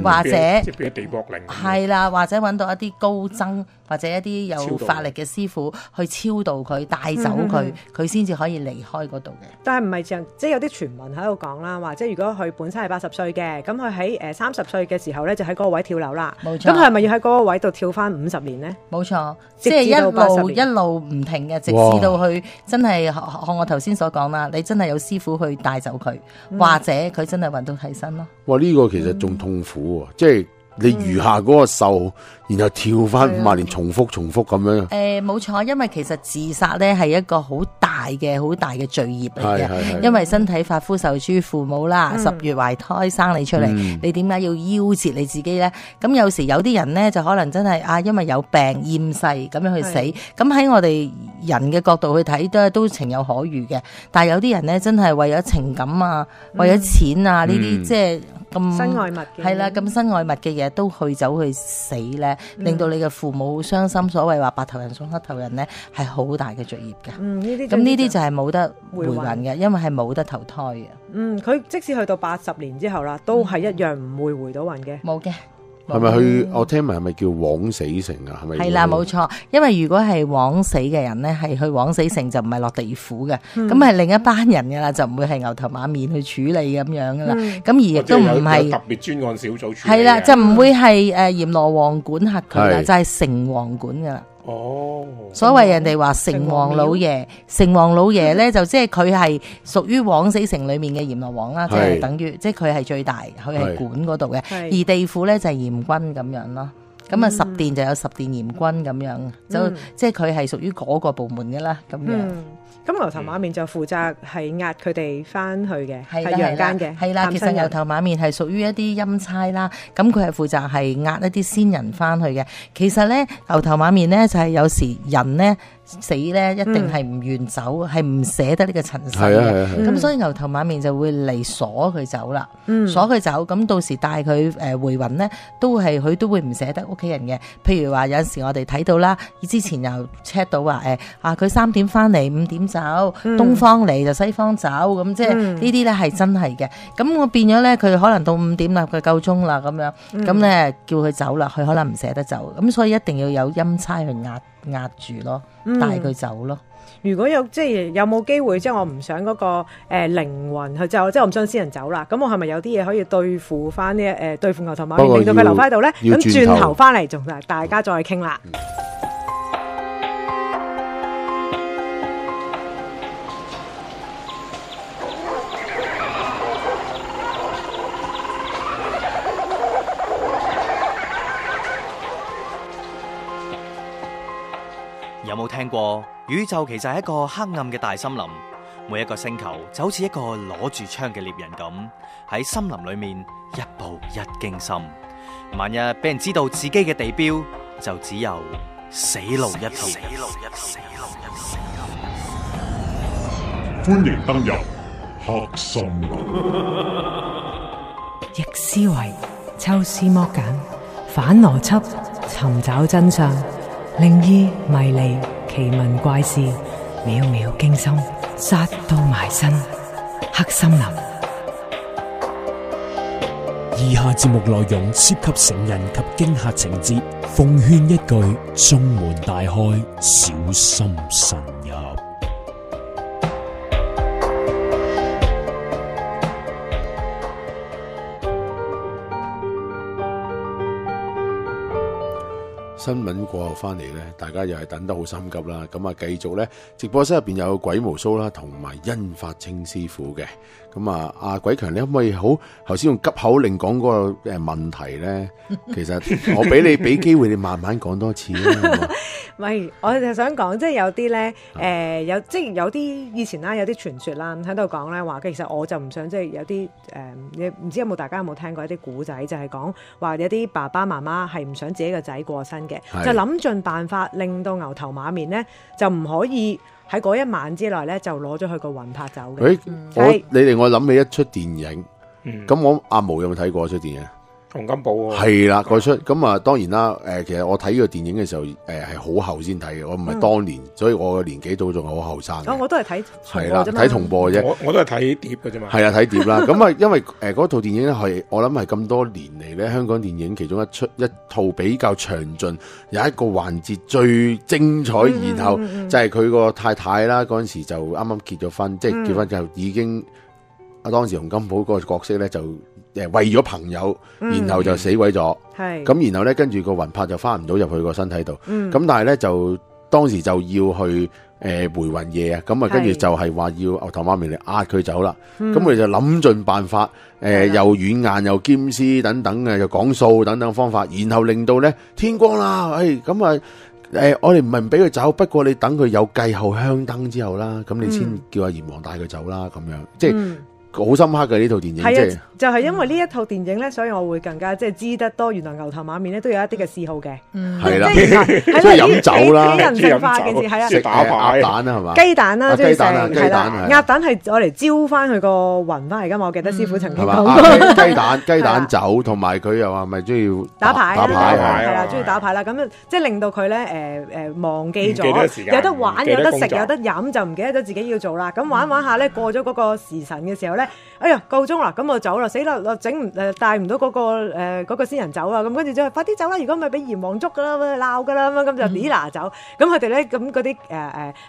或者即係變咗地縛靈，係啦，或者揾到一啲高僧或者一啲有法力嘅師傅去超度佢，帶走佢，佢先至可以離開嗰度嘅。但係唔係即係有啲傳聞喺度講啦，話即係如果佢本身係80歲嘅，咁佢喺30歲嘅時候咧就喺嗰個位跳樓啦。冇錯。咁佢係咪要喺嗰個位度跳翻50年咧？冇錯，即係一路唔停嘅，直至到佢真係學我頭先所講啦，你真係有師傅去帶走佢，或者佢真係揾到替身咯。哇！呢個其實仲痛苦喎，即係你餘下嗰個壽，然後跳翻50年，重複咁樣。冇錯，因為其實自殺咧係一個好大嘅罪業嚟嘅，因為身體髮膚受諸父母啦，10月懷胎生你出嚟，你點解要夭折你自己咧？咁有時有啲人咧就可能真係因為有病厭世咁樣去死，咁喺我哋人嘅角度去睇都情有可原嘅。但係有啲人咧真係為咗情感啊，為咗錢啊呢啲即係咁身外物嘅，係啦，咁身外物嘅嘢都去走去死咧，令到你嘅父母好傷心。所謂話白頭人送黑頭人咧，係好大嘅罪業嘅。咁呢啲就係冇得回魂嘅，因為係冇得投胎嘅。佢即使去到80年之後啦，都係一樣唔會回到魂嘅。冇嘅。係咪去？我聽聞係咪叫枉死城啊？係咪？係啦，冇錯。因為如果係枉死嘅人咧，係去枉死城就唔係落地府嘅，咁係另一班人噶啦，就唔會係牛頭馬面去處理咁樣噶啦。咁而亦都唔係特別專案小組處理。係啦，就唔會係閻羅王管轄佢啦，就係城隍管噶啦。哦，所謂人哋話城隍老爺，城隍老爺咧就即係佢係屬於枉死城裏面嘅閻羅王啦，即係等於即係佢係最大，佢係管嗰度嘅，而地府咧就係閻君咁樣咯。咁啊十殿就有十殿閻君咁樣，就即係佢係屬於嗰個部門嘅啦，咁樣。咁牛頭馬面就負責係壓佢哋翻去嘅，係陽間嘅。係啦，其實牛頭馬面係屬於一啲陰差啦，咁佢係負責係壓一啲先人翻去嘅。其實咧，牛頭馬面咧就係有時人咧死咧一定係唔願走，係唔捨得呢個塵世嘅。咁所以牛頭馬面就會嚟鎖佢走啦，鎖佢走。咁到時帶佢回魂咧，佢都會唔捨得屋企人嘅。譬如話有陣時我哋睇到啦，之前又 check 到話佢3點翻嚟，5點走，東方嚟就西方走，咁即係呢啲咧係真係嘅。咁我變咗咧，佢可能到5點啦，佢夠鐘啦咁樣，咁咧叫佢走啦，佢可能唔捨得走，咁所以一定要有陰差去壓住咯，帶佢走咯。如果有即係有冇機會，即係我唔想嗰個靈魂去走，即係我唔想先人走啦。咁我係咪有啲嘢可以對付翻呢？對付牛頭馬面，令到佢留翻喺度咧？咁轉頭翻嚟，仲大家再傾啦。有冇聽過宇宙其實係一個黑暗嘅大森林，每一個星球就好似一個攞住槍嘅獵人咁，喺森林裏面一步一驚心。萬一俾人知道自己嘅地標，就只有死路一條。歡迎登入黑森林。逆思維，抽絲剝繭，反邏輯，尋找真相。靈異迷離，奇聞怪事，秒秒驚心，殺到埋身。黑森林。以下節目內容涉及成人及驚嚇情節，奉勸一句：中門大開，小心慎入。新聞過後翻嚟咧，大家又係等得好心急啦。咁啊，繼續咧，直播室入邊有鬼毛蘇啦，同埋殷發清師傅嘅。咁啊，阿鬼強，你可唔可以好頭先用急口令講嗰個問題咧？其實我俾機會你慢慢講多次啦。唔係，我就想講，即係有啲咧，有啲以前啦，有啲傳說啦，喺度講咧話，其實我就唔想即係有啲你唔知大家有冇聽過一啲古仔，就係講話有啲爸爸媽媽係唔想自己個仔過身嘅，就諗盡辦法令到牛頭馬面咧就唔可以喺嗰一晚之內咧就攞咗佢個魂魄走嘅。你令我諗起一出電影，咁我阿毛有冇睇過一出電影？洪金寶係啦，嗰出咁啊，當然啦，其實我睇呢個電影嘅時候，係好後先睇嘅，我唔係當年，所以我嘅年紀都仲係好後生。我都係睇係啦，睇重播啫，我都係睇碟嘅啫嘛。係啊，睇碟啦。咁啊，因為嗰套電影咧係我諗係咁多年嚟咧，香港電影其中一套比較詳盡，有一個環節最精彩，然後就係佢個太太啦，嗰陣時就啱啱結咗婚，即係結婚就已經當時洪金寶嗰個角色咧就。為咗朋友，然後就死鬼咗，咁然後咧跟住個魂魄就翻唔到入去個身體度，咁但係咧就當時就要去回魂夜啊，咁啊跟住就係話要牛頭馬面嚟壓佢走啦，咁佢哋就諗盡辦法，又軟硬又兼施等等嘅，又講數等等方法，然後令到咧天光啦，咁啊我哋唔係唔俾佢走，不過你等佢有繼後香燈之後啦，咁你先叫阿閻王帶佢走啦，咁樣即係。好深刻嘅呢套電影，係啊，就係因為呢一套電影咧，所以我會更加即係知得多。原來牛頭馬面咧都有一啲嘅嗜好嘅，係啦，即係飲酒啦，人性化嘅事係啊，食鴨蛋啦係嘛，雞蛋啦，雞蛋啊，係啦，鴨蛋係我嚟招翻佢個魂翻嚟噶嘛。我記得師傅曾經講過，雞蛋酒，同埋佢又話咪中意打牌，係啦，中意打牌啦。咁即係令到佢咧忘記咗，有得玩，有得食，有得飲，就唔記得咗自己要做啦。咁玩玩下咧，過咗嗰個時辰嘅時候咧。哎呀，夠鐘啦，咁我走啦，死啦，帶唔到嗰個先人走啊，咁跟住就快啲走啦，如果唔係俾閻王捉噶啦，鬧噶啦，咁就啲拿走，咁佢哋咧，咁嗰啲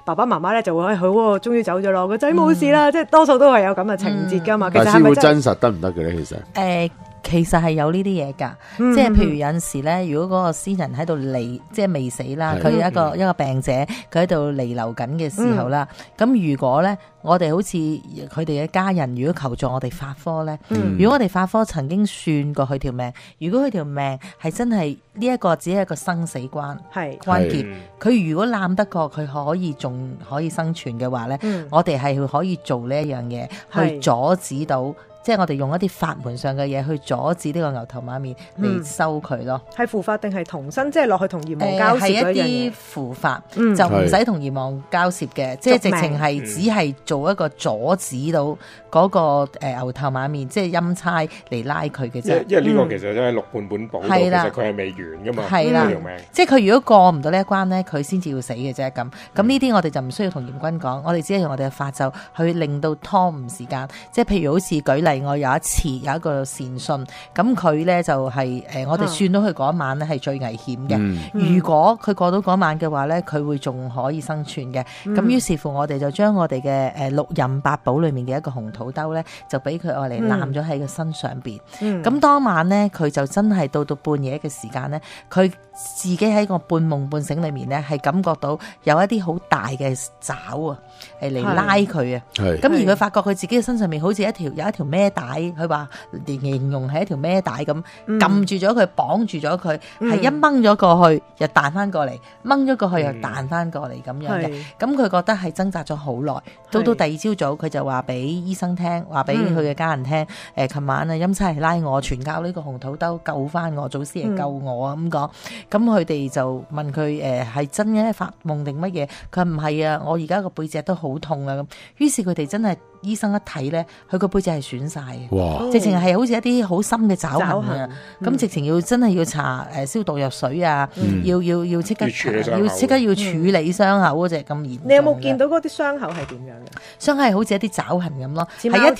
爸爸媽媽咧就會好，終於走咗咯，個仔冇事啦，即係多數都係有咁嘅情節噶嘛。其實但係師傅真實得唔得嘅咧？其實其實係有呢啲嘢㗎，即係譬如有陣時咧，如果嗰個先人喺度離，即係未死啦，佢一個病者，佢喺度彌留緊嘅時候啦，咁如果咧，我哋好似佢哋嘅家人，如果求助我哋法科咧，如果我哋法科曾經算過佢條命，如果佢條命係真係呢一個只係一個生死關節，佢如果攬得過，佢仲可以生存嘅話咧，我哋係可以做呢一樣嘢去阻止到。即係我哋用一啲法門上嘅嘢去阻止呢個牛頭馬面嚟收佢咯。係符法定係童身？即係落去同閻王交涉嗰樣嘢。係一啲符法，就唔使同閻王交涉嘅，即係直情係只係做一個阻止到嗰個牛頭馬面，即係陰差嚟拉佢嘅啫。因為呢個其實真係六半本簿，其實佢係未完噶嘛。係啦，即係佢如果過唔到呢一關咧，佢先至要死嘅啫。咁呢啲我哋就唔需要同閻君講，我哋只係用我哋嘅法咒去令到拖誤時間。即係譬如好似舉例。我有一次有一個善信，咁佢咧就係我哋算到佢嗰晚咧係最危險嘅。如果佢過到嗰晚嘅話咧，佢會仲可以生存嘅。咁於是乎我哋就將我哋嘅六壬八寶裏面嘅一個紅土兜咧，就俾佢愛嚟攬咗喺個身上邊。咁當晚咧，佢就真係到半夜嘅時間咧，佢自己喺個半夢半醒裏面咧，係感覺到有一啲好大嘅爪啊，係嚟拉佢啊。咁而佢發覺佢自己嘅身上面好似有一條孭帶，佢話形容係一條孭帶咁，撳住咗佢，綁住咗佢，係一掹咗過去又彈翻過嚟，掹咗過去又彈翻過嚟咁樣嘅。咁佢覺得係掙扎咗好耐，到第二朝早佢就話俾醫生聽，話俾佢嘅家人聽，琴晚啊陰差嚟拉我，傳教呢個紅土兜救翻我，祖師嚟救我啊咁講。咁佢哋就問佢係真嘅發夢定乜嘢？佢話唔係啊，我而家個背脊都好痛啊咁。於是佢哋真係醫生一睇咧，佢個背脊係損晒嘅，直情係好似一啲好深嘅爪痕啊！咁直情要真係要搽消毒藥水啊，要即刻要處理傷口嗰隻咁嚴重。你有冇見到嗰啲傷口係點樣嘅？傷口係好似一啲爪痕咁咯，係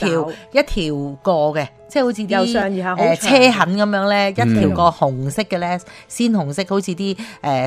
一條過嘅。即係好似啲車痕咁樣咧，一條個紅色嘅咧，鮮紅色，好似啲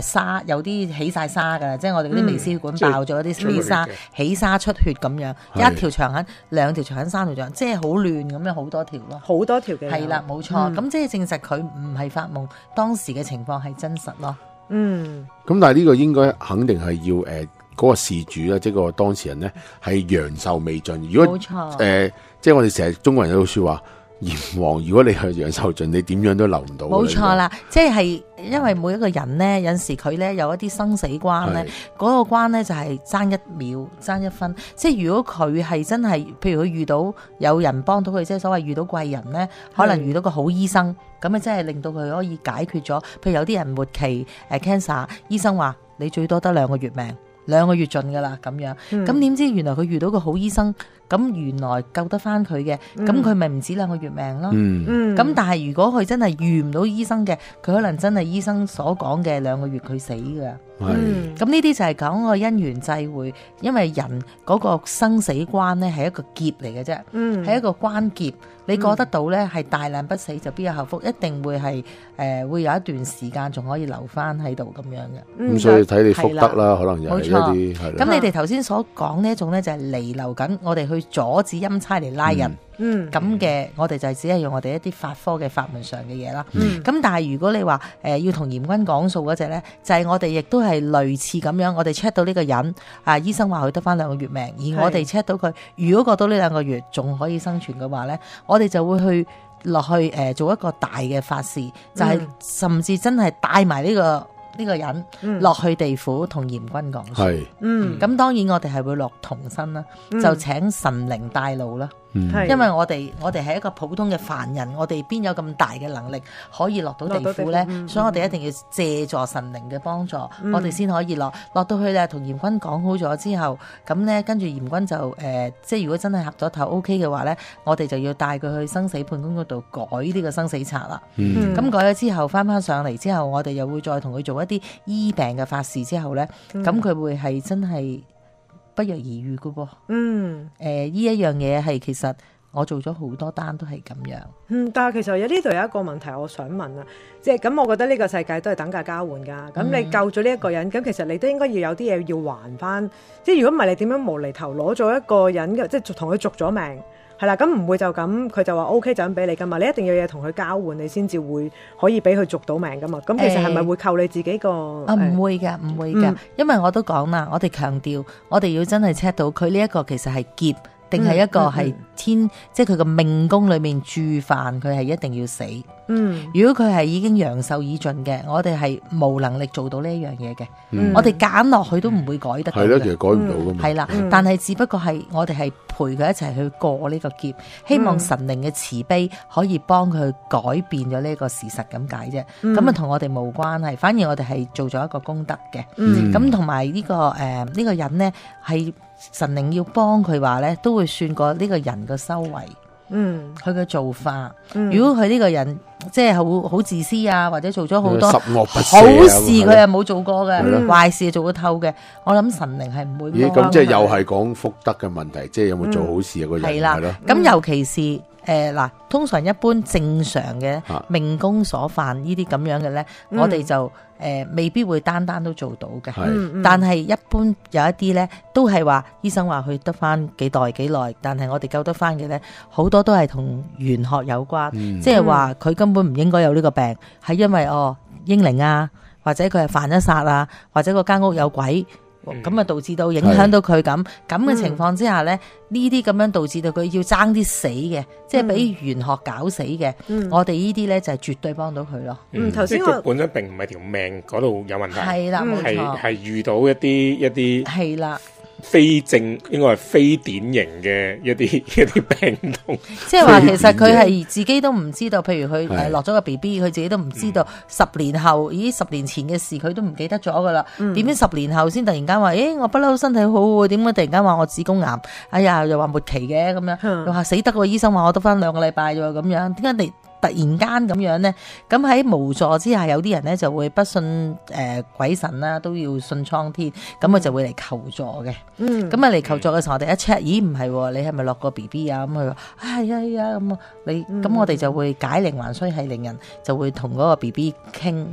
沙，有啲起晒沙㗎，即係我哋嗰啲微絲血管爆咗啲起沙，起沙出血咁樣，一條長痕、兩條長痕、三條長痕，即係好亂咁樣，好多條咯，好多條嘅。係啦，冇錯。咁即係證實佢唔係發夢，當時嘅情況係真實咯。咁但係呢個應該肯定係要嗰個事主咧，即係個當事人咧係陽壽未盡。如果即係我哋成日中國人有句説話。閻王，如果你係陽壽盡，你點樣都留唔到。冇錯啦，即係因為每一個人咧，有陣時佢咧有一啲生死關咧，嗰個關咧就係爭一秒、爭一分。即係如果佢係真係，譬如佢遇到有人幫到佢，即係所謂遇到貴人咧，可能遇到個好醫生，咁啊真係令到佢可以解決咗。譬如有啲人末期cancer， 醫生話你最多得2個月命，2個月盡㗎啦咁樣。咁點知原來佢遇到個好醫生？咁原來救得翻佢嘅，咁佢咪唔止2個月命咯。咁但係如果佢真係遇唔到醫生嘅，佢可能真係醫生所講嘅2個月佢死噶。咁呢啲就係講個因緣際會，因為人嗰個生死關咧係一個劫嚟嘅啫，係一個關劫。你過得到咧，係大難不死就必有後福，一定會係會有一段時間仲可以留翻喺度咁樣嘅。咁所以睇你福德啦，可能又係一啲係。咁你哋頭先所講呢一種咧，就係彌留緊，我哋去阻止陰差嚟拉人。咁嘅我哋就係只係用我哋一啲法科嘅法門上嘅嘢啦。咁但係如果你話要同嚴君講數嗰隻咧，就係我哋亦都係類似咁樣，我哋 check 到呢個人醫生話佢得翻2個月命，而我哋 check 到佢如果過到呢2個月仲可以生存嘅話咧，我哋就會去落去做一個大嘅法事，就係甚至真係帶埋呢個人落去地府同嚴君講數。咁當然我哋係會落童身啦，就請神靈帶路啦。因為我哋係一個普通嘅凡人，我哋邊有咁大嘅能力可以落到地府呢？所以我哋一定要借助神靈嘅幫助，我哋先可以落到去咧。同嚴君講好咗之後，咁呢跟住嚴君就即係如果真係合咗頭 OK 嘅話呢，我哋就要帶佢去生死判官嗰度改呢個生死冊啦。咁改咗之後翻上嚟之後，我哋又會再同佢做一啲醫病嘅法事之後呢，咁佢會係真係不藥而愈噶噃。呢一樣嘢係其實我做咗好多單都係咁樣。但係其實呢度有一個問題我想問啊，即係咁，我覺得呢個世界都係等價交換噶。咁你救咗呢一個人，咁其實你都應該要有啲嘢要還翻。即係如果唔係，你點樣無厘頭攞咗一個人嘅，即係同佢續咗命，係啦，咁唔會就咁佢就話 OK 就咁俾你噶嘛，你一定要有嘢同佢交換，你先至會可以俾佢續到命噶嘛。咁其實係咪會扣你自己個？唔會嘅，唔會嘅，因為我都講啦，我哋強調，我哋要真係 check 到佢呢一個其實係劫。定係一個係天，即係佢個命宮裏面注犯，佢係一定要死。如果佢係已經陽壽已盡嘅，我哋係冇能力做到呢一樣嘢嘅。我哋揀落去都唔會改得到嘅。係啦，其實改唔到噶嘛。係啦，但係只不過係我哋係陪佢一齊去過呢個劫，希望神靈嘅慈悲可以幫佢改變咗呢個事實咁解啫。咁啊同我哋冇關係，反而我哋係做咗一個功德嘅。咁同埋呢個呢個人呢係。神靈要幫佢話咧，都會算過呢個人嘅修為，佢嘅做法。如果佢呢個人即係好自私啊，或者做咗好多十惡不赦好事，佢係冇做過嘅，壞事做過透嘅，我諗神靈係唔會。咁即係又係講福德嘅問題，即係有冇做好事啊？個人係啦，咁尤其是。嗱，通常一般正常嘅命宮所犯呢啲咁樣嘅咧，我哋就未必會單都做到嘅。但係一般有一啲咧，都係話醫生話佢得翻幾耐，但係我哋救得翻嘅咧，好多都係同玄學有關，即係話佢根本唔應該有呢個病，係因為英靈啊，或者佢係犯咗殺啊，或者個間屋有鬼。咁啊，導致到影響到佢咁嘅情況之下咧，呢啲咁樣導致到佢要爭啲死嘅，即係俾玄學搞死嘅。我哋呢啲咧就係絕對幫到佢咯。頭先佢本身並唔係條命嗰度有問題，係啦，冇錯，係遇到一啲係啦。非正應該係非典型嘅一啲病痛，即係話其實佢係自己都唔知道，譬如佢落咗個 BB，佢自己都唔知道10年後，咦10年前嘅事佢都唔記得咗噶啦，點知10年後先突然間話，我不嬲身體好喎，點解突然間話我子宮癌？哎呀，又話末期嘅咁樣，又話死得個醫生話我得翻2個禮拜啫咁樣，點解你突然間咁樣呢？咁喺無助之下，有啲人呢就會不信鬼神啦，都要信蒼天，咁佢就會嚟求助嘅。咁啊嚟求助嘅時候，我哋一 check，咦唔係喎，你係咪落過 BB 啊？咁佢話係啊咁咁我哋就會解鈴還須繫鈴人，就會同嗰個 BB 傾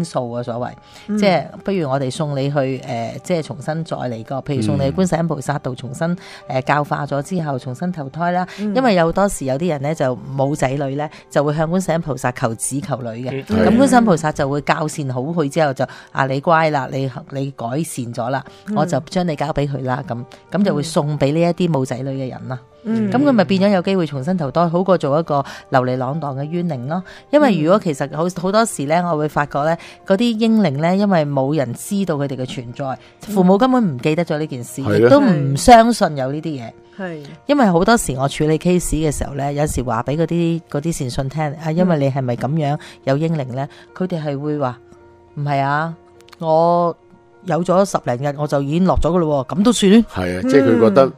訴啊所謂，即係不如我哋送你去即係重新再嚟過，譬如送你去觀世音菩薩道重新教化咗之後，重新投胎啦。因為有好多時有啲人呢就冇仔女呢，就會向觀世音菩薩求子求女嘅，咁觀世音菩薩就會教善好佢之後就你乖啦，你改善咗啦，我就將你交俾佢啦，咁就會送俾呢一啲冇仔女嘅人啦。咁佢咪變咗有機會重新投胎，好過做一個流離浪蕩嘅冤靈咯。因為如果其實好多時咧，我會發覺咧，嗰啲嬰靈咧，因為冇人知道佢哋嘅存在，父母根本唔記得咗呢件事，亦都唔相信有呢啲嘢。係，因為好多時我處理 case 嘅時候咧，有時話俾嗰啲善信聽啊，因為你係咪咁樣有嬰靈咧？佢哋係會話唔係啊，我有咗10零日我就已經落咗噶咯，咁都算。係啊，即係佢覺得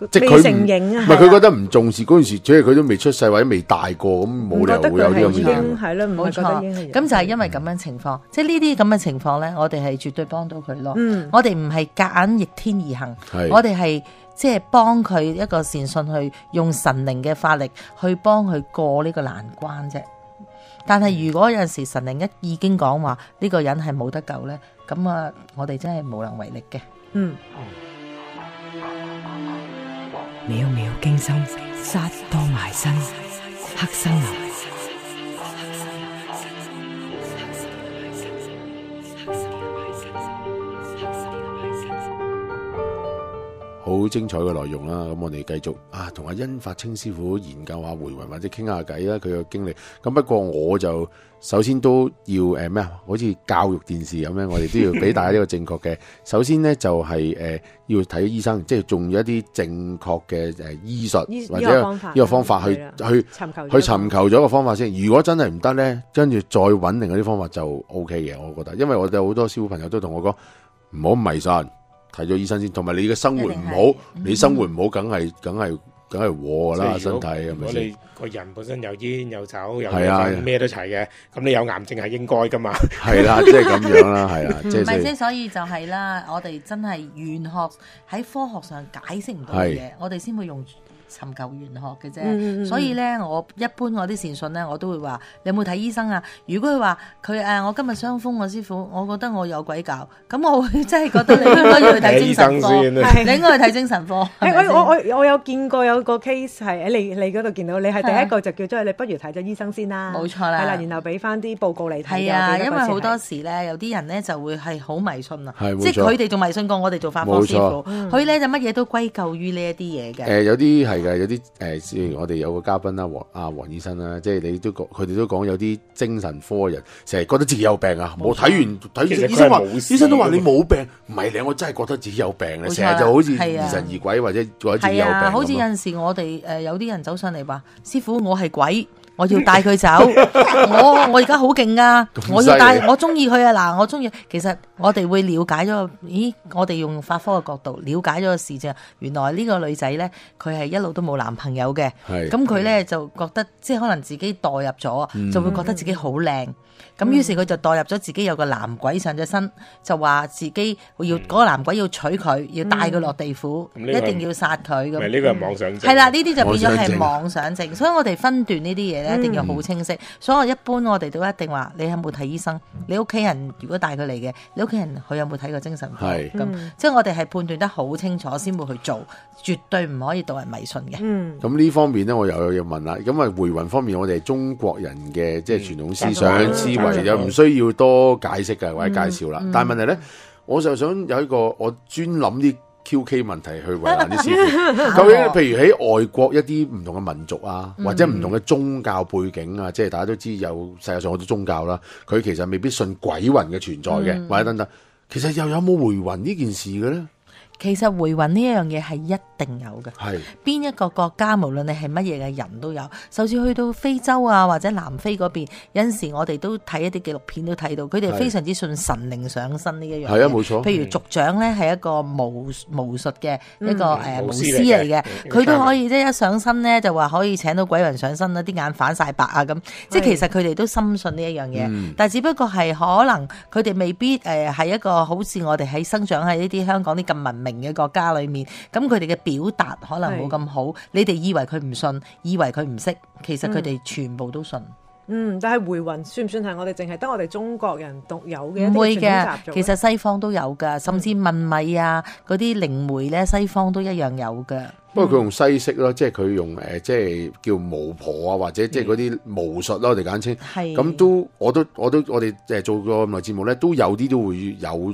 即係佢承認啊，唔係佢覺得唔重視嗰陣時，即係佢都未出世或者未大過，咁冇理由會有呢樣嘢。係咯，冇錯。咁就係因為咁樣情況，即係呢啲咁嘅情況咧，我哋係絕對幫到佢咯。我哋唔係夾硬逆天而行，我哋係即係幫佢一個善信去用神靈嘅法力去幫佢過呢個難關啫。但係如果有陣時神靈已經講話呢個人係冇得救咧，咁啊，我哋真係無能為力嘅。渺渺驚心，殺到埋身，黑森林。好精彩嘅內容啦，咁我哋繼續同阿殷發清師傅研究下回魂或者傾下偈啦，佢嘅經歷。咁不過我就首先都要咩啊？好似教育電視咁樣，我哋都要俾大家呢個正確嘅。首先呢，就係要睇醫生，即係仲有一啲正確嘅醫術或者呢個方法去尋求咗個方法先。如果真係唔得呢，跟住再揾另外啲方法就 OK 嘅，我覺得。因為我哋好多師傅朋友都同我講，唔好迷信。睇咗醫生先，同埋你嘅生活唔好，你生活唔好，梗係禍噶啦，身體係咪先？如果你個人本身又煙又酒又咩都齊嘅，咁你有癌症係應該噶嘛？係啦，即係咁樣啦，係啦，即係所以就係啦，我哋真係玄學喺科學上解釋唔到嘅嘢，我哋先會用尋求玄學嘅啫。所以咧，我一般我啲善信咧，我都會話：你有冇睇醫生啊？如果佢話佢我今日傷風啊，師傅，我覺得我有鬼搞，咁我會真係覺得你應該要去睇精神科，你應該去睇精神科。我有見過有個 case 係喺你嗰度見到，你係第一個就叫咗你不如睇咗醫生先啦。冇錯啦，係啦，然後俾翻啲報告你睇。係啊，因為好多時咧，有啲人咧就會係好迷信啊，即係佢哋仲迷信過我哋做法科師傅，佢咧就乜嘢都歸咎於呢一啲嘢嘅。有啲係嘅，有啲正如我哋有個嘉賓啦，黃醫生啦，即係你都講，佢哋都講有啲精神科人成日覺得自己有病啊，我睇完醫生都話你冇病，唔係咧，我真係覺得自己有病咧，成日就好似疑神疑鬼或者覺得自己有病。好似有陣時我哋有啲人走上嚟話：師傅，我係鬼。我要帶佢走，我而家好勁啊！我要帶，我中意佢啊！嗱，我中意。其實我哋會了解咗，我哋用法科嘅角度了解咗個事情。原來呢個女仔咧，佢係一路都冇男朋友嘅。咁佢咧就覺得，即係可能自己代入咗，就會覺得自己好靚。咁於是佢就代入咗自己有個男鬼上咗身，就話自己要嗰個男鬼要娶佢，要帶佢落地府，一定要殺佢咁。呢個係妄想症。係啦，呢啲就變咗係妄想症。所以我哋分段呢啲嘢一定要好清晰。所以我一般我哋都一定話：你有冇睇醫生？你屋企人如果帶佢嚟嘅，你屋企人佢有冇睇過精神科？咁即係我哋係判斷得好清楚先會去做，絕對唔可以導人迷信嘅。咁呢方面咧，我又要問啦。咁啊，回魂方面，我哋係中國人嘅即係傳統思想思維，又唔需要多解釋嘅或者介紹啦。但係問題咧，我就想有一個我專諗啲 QK 問題去為難啲師傅。究竟譬如喺外國一啲唔同嘅民族啊，或者唔同嘅宗教背景啊，即係大家都知有世界上好多宗教啦，佢其實未必信鬼魂嘅存在嘅，或者等等。其實又有冇回魂呢件事嘅咧？其實回魂呢一樣嘢係一定有嘅，邊一個國家無論你係乜嘢嘅人都有，就算去到非洲啊或者南非嗰邊，有陣時我哋都睇一啲紀錄片都睇到，佢哋非常之信神靈上身呢一樣嘢。係啊，冇錯。譬如族長咧係一個巫術嘅一個巫師嚟嘅，佢都可以即係一上身咧就話可以請到鬼魂上身啦，啲眼反晒白啊咁，即係其實佢哋都深信呢一樣嘢，但係只不過係可能佢哋未必係一個好似我哋喺生長喺呢啲香港啲咁文明嘅國家裏面，咁佢哋嘅表達可能冇咁好，你哋以為佢唔信，以為佢唔識，其實佢哋全部都信。但係回魂算唔算係我哋淨係得我哋中國人獨有嘅一啲傳統習俗？唔會嘅，其實西方都有噶，甚至問米啊嗰啲靈媒咧，西方都一樣有噶。不過佢用西式咯，即係佢用即係叫巫婆啊，或者即係嗰啲巫術咯，我哋簡稱。係咁都，我哋做過咁耐節目咧，都有啲都會有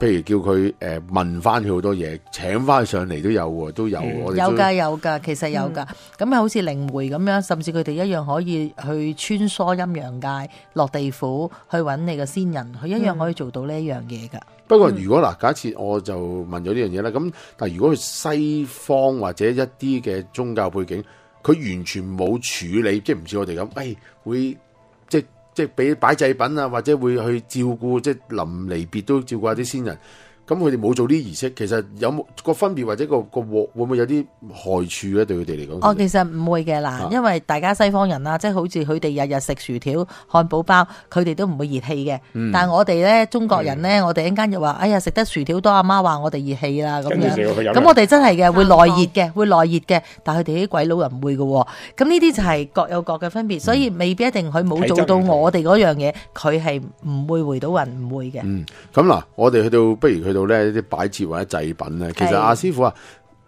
譬如叫佢問翻佢好多嘢，請翻佢上嚟都有喎，都有。我哋有㗎，其實有㗎。咁好似靈媒咁樣，甚至佢哋一樣可以去穿梭陰陽界、落地府去揾你嘅先人，佢一樣可以做到呢一樣嘢㗎。不過如果嗱，假設我就問咗呢樣嘢啦，咁但係如果佢西方或者一啲嘅宗教背景，佢完全冇處理，即係唔似我哋咁，會即係俾擺祭品啊，或者會去照顧，即係臨離別都照顧下啲先人。咁佢哋冇做啲儀式，其實有冇個分別或者個會唔會有啲害處咧？對佢哋嚟講，其實唔會嘅啦，因為大家西方人啦，即係好似佢哋日日食薯條、漢堡包，佢哋都唔會熱氣嘅。但係我哋咧中國人咧，我哋一陣間又話，哎呀食得薯條多，阿媽話我哋熱氣啦咁樣。咁我哋真係嘅，會內熱嘅，會內熱嘅。但係佢哋啲鬼佬人唔會嘅。咁呢啲就係各有各嘅分別，所以未必一定佢冇做到我哋嗰樣嘢，佢係唔會回到魂，唔會嘅。咁嗱，我哋不如去到咧啲擺設或者祭品咧，其實阿師傅啊，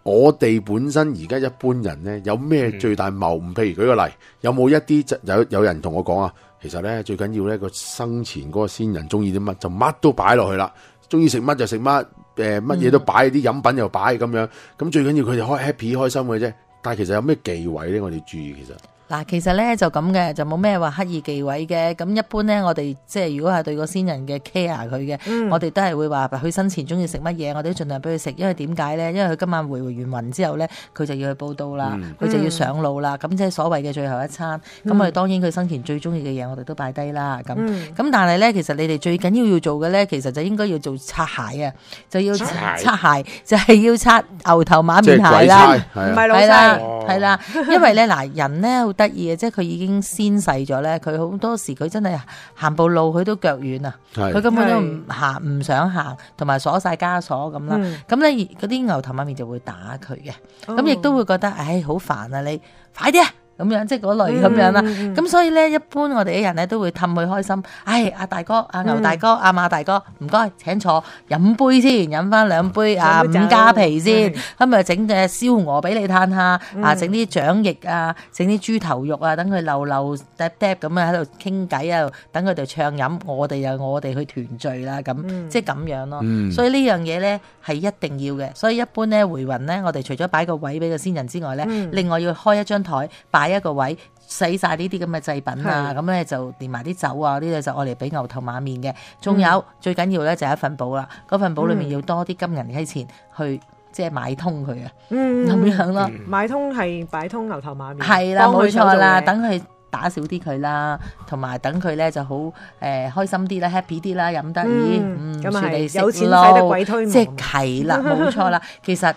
我哋本身而家一般人咧有咩最大謬誤？譬如舉個例，有冇一啲有人同我講啊？其實咧最緊要咧個生前嗰個先人中意啲乜就乜都擺落去啦，中意食乜就食乜，乜嘢都擺，啲飲品又擺咁樣。咁最緊要佢哋開 happy 開心嘅啫。但係其實有咩忌諱咧？我哋注意其實。嗱，其實咧就咁嘅，就冇咩話刻意忌諱嘅。咁一般咧，我哋即係如果係對個先人嘅 care 佢嘅，我哋都係會話佢生前中意食乜嘢，我哋都盡量俾佢食。因為點解咧？因為佢今晚回完魂之後咧，佢就要去報到啦，佢就要上路啦。咁即係所謂嘅最後一餐。咁我哋當然佢生前最中意嘅嘢，我哋都擺低啦。咁但係咧，其實你哋最緊要做嘅咧，其實就應該要做擦鞋啊，就要擦鞋，就係要擦牛頭馬面鞋啦，唔係老細，係啦。因為咧嗱，人咧得意嘅，即係佢已經仙逝咗咧，佢好多時佢真係行步路佢都腳軟啊，佢根本都唔想行，同埋鎖晒枷鎖咁啦。咁咧嗰啲牛頭馬面就會打佢嘅，咁亦都會覺得唉好煩啊，你快啲啊！咁樣即係嗰類咁樣啦，咁所以咧一般我哋啲人咧都會氹佢開心。唉，阿大哥、阿牛大哥、阿馬大哥，唔該請坐，飲杯先，飲翻2杯啊五加皮先，咁啊整隻燒鵝俾你嘆下，啊整啲掌翼啊，整啲豬頭肉啊，等佢溜溜嗒嗒咁啊喺度傾偈啊，等佢哋暢飲，我哋去團聚啦，咁即係咁樣咯。所以呢樣嘢咧係一定要嘅。所以一般咧回魂咧，我哋除咗擺個位俾個先人之外咧，另外要開一張台擺一個位，洗晒呢啲咁嘅祭品啊，咁咧就連埋啲酒啊，呢啲就愛嚟俾牛頭馬面嘅。仲有最緊要咧就係一份簿啦，嗰份簿裏面要多啲金銀溪錢去即係買通佢啊，咁樣咯。買通係擺通牛頭馬面，係啦，冇錯啦，等佢打少啲佢啦，同埋等佢咧就好開心啲啦 ，happy 啲啦，飲得咁啊有錢使得鬼推磨，即係啦，冇錯啦。其實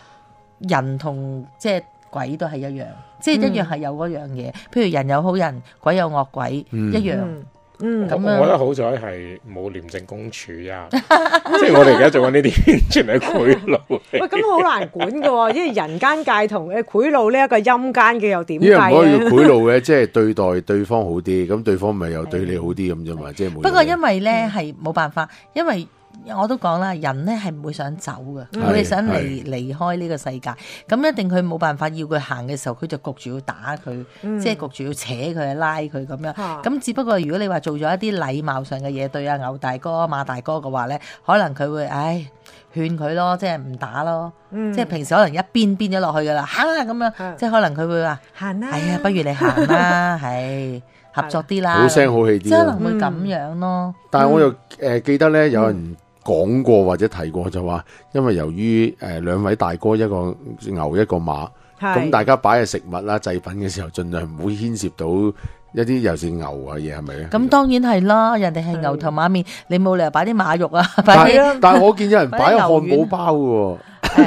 人同即係鬼都係一樣。即係一樣係有嗰樣嘢，譬如人有好人，鬼有惡鬼，一樣。咁我覺得好在係冇廉政公署啊，即係我哋而家做緊呢啲完全係賄賂。喂，咁好難管㗎喎，因為人間界同賄賂呢一個陰間嘅又點計？因為唔可以賄賂嘅，即係對待對方好啲，咁對方咪又對你好啲咁啫嘛，即係冇。不過因為咧係冇辦法，因為。我都講啦，人咧係唔會想走嘅，佢哋想離開呢個世界，咁一定佢冇辦法要佢行嘅時候，佢就焗住要打佢，即係焗住要扯佢、拉佢咁樣。咁只不過如果你話做咗一啲禮貌上嘅嘢對阿牛大哥、馬大哥嘅話咧，可能佢會勸佢咯，即係唔打咯，即係平時可能一邊咗落去噶啦，行啊咁樣，即係可能佢會話行啦，係啊，不如你行啦，係合作啲啦，好聲好氣啲，即係可能會咁樣咯。但係我又記得咧，有人講過或者提過就話，因為由於兩位大哥一個牛一個馬，咁大家擺嘅食物啦、祭品嘅時候，盡量唔會牽涉到一啲又是牛啊嘢，係咪咧？咁當然係啦，人哋係牛頭馬面，你冇理由擺啲馬肉啊，但係我見有人擺漢堡包嘅喎，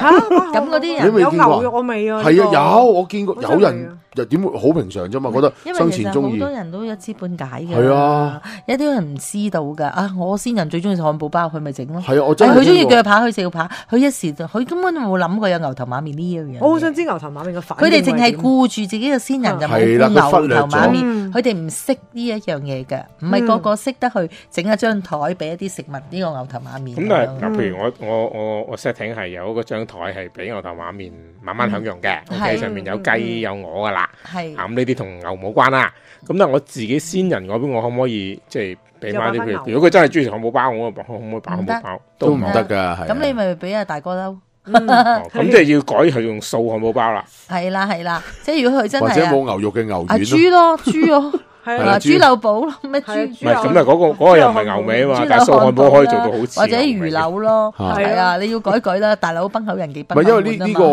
咁嗰啲人有牛肉我未啊？係啊，有我見過有人。又點會好平常啫嘛？覺得生前中意，因為其實好多人都一知半解嘅。係啊，有啲人唔知道㗎。啊，我先人最中意食漢堡包，佢咪整咯。係啊，我真係佢中意鋸扒，佢食扒。佢一時佢根本冇諗過有牛頭馬面呢樣嘢。我好想知牛頭馬面嘅反應。佢哋淨係顧住自己嘅先人，就冇顧牛頭馬面。佢哋唔識呢一樣嘢嘅，唔係個個識得去整一張台俾一啲食物呢個牛頭馬面。咁但係嗱，譬如我 setting 係有嗰張台係俾牛頭馬面慢慢享用嘅，OK，上面有雞有鵝㗎啦。係咁呢啲同牛冇關啦，咁但係我自己先人嗰邊，我可唔可以即係俾翻啲？如果佢真係中意食漢堡包，我可唔可以擺漢堡包？都唔得噶，係。咁你咪俾阿大哥咯。咁即係要改係用素漢堡包啦。係啦，即係如果佢真係或者冇牛肉嘅牛丸咯。豬咯。係啊，豬柳堡咯，咩豬？唔係咁啊，嗰個又唔係牛尾啊嘛，但係素漢堡可以做到好似或者魚柳咯，係啊，你要改啦，大佬崩口人忌崩口碗啊嘛。唔係因為呢個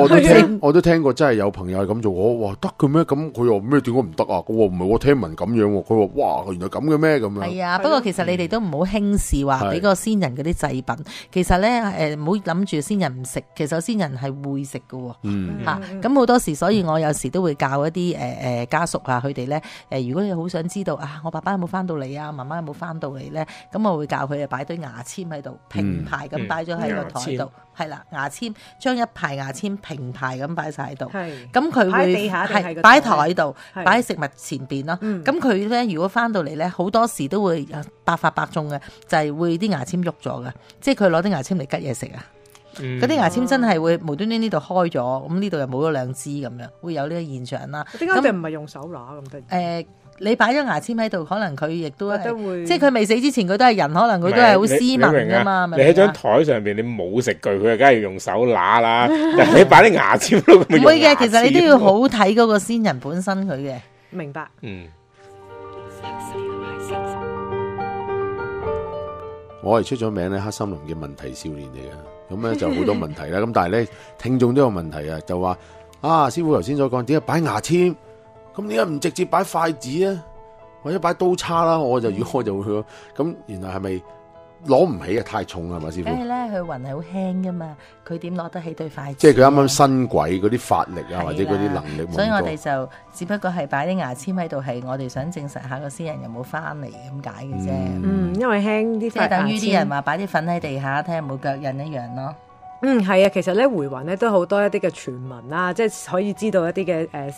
我都聽過，真係有朋友係咁做，我話得嘅咩？咁佢話咩？點解唔得啊？我話唔係，我聽聞咁樣喎。佢話哇，原來咁嘅咩咁樣？係啊，不過其實你哋都唔好輕視話俾個先人嗰啲祭品。其實咧唔好諗住先人唔食，其實先人係會食嘅喎。嚇咁好多時，所以我有時都會教一啲家屬啊，佢哋咧如果你好想知道啊，我爸爸有冇翻到嚟啊，媽媽有冇翻到嚟咧？咁我會教佢哋擺堆牙籤喺度，平排咁擺咗喺個台度，係啦，牙籤將一排牙籤平排咁擺晒喺度。咁佢會係擺喺台度，擺喺食物前邊咯。咁佢咧如果翻到嚟咧，好多時都會百發百中嘅，就係會啲牙籤喐咗嘅，即係佢攞啲牙籤嚟吉嘢食啊。嗰啲牙籤真係會無端端呢度開咗，咁呢度又冇咗兩支咁樣，會有呢個現象啦。點解佢唔係用手拿咁得？你擺咗牙籤喺度，可能佢亦都係，即係佢未死之前，佢都係人，可能佢都係好斯文噶嘛。你喺張台上邊，你冇食具，佢梗係要用手拿啦。你擺啲牙籤都唔會嘅，其實你都要好睇嗰個先人本身佢嘅。明白。我係出咗名咧，黑森林嘅問題少年嚟嘅，咁咧就好多問題啦。咁但係咧，聽眾都有問題啊，就話師傅頭先所講，點解擺牙籤？咁點解唔直接擺筷子啊，或者擺刀叉啦？如果我就會咁，原來係咪攞唔起啊，太重啦，係嘛，師傅？因為咧，佢雲係好輕噶嘛，佢點攞得起對筷子？即係佢啱啱新軌嗰啲法力啊，或者嗰啲能力冇咁多。所以我哋就只不過係擺啲牙籤喺度，係我哋想證實下個先人有冇翻嚟咁解嘅啫。因為輕啲，即係等於啲人話擺啲粉喺地下，睇下有冇腳印一樣咯。係啊，其實咧回魂咧都好多一啲嘅傳聞啦，即係可以知道一啲嘅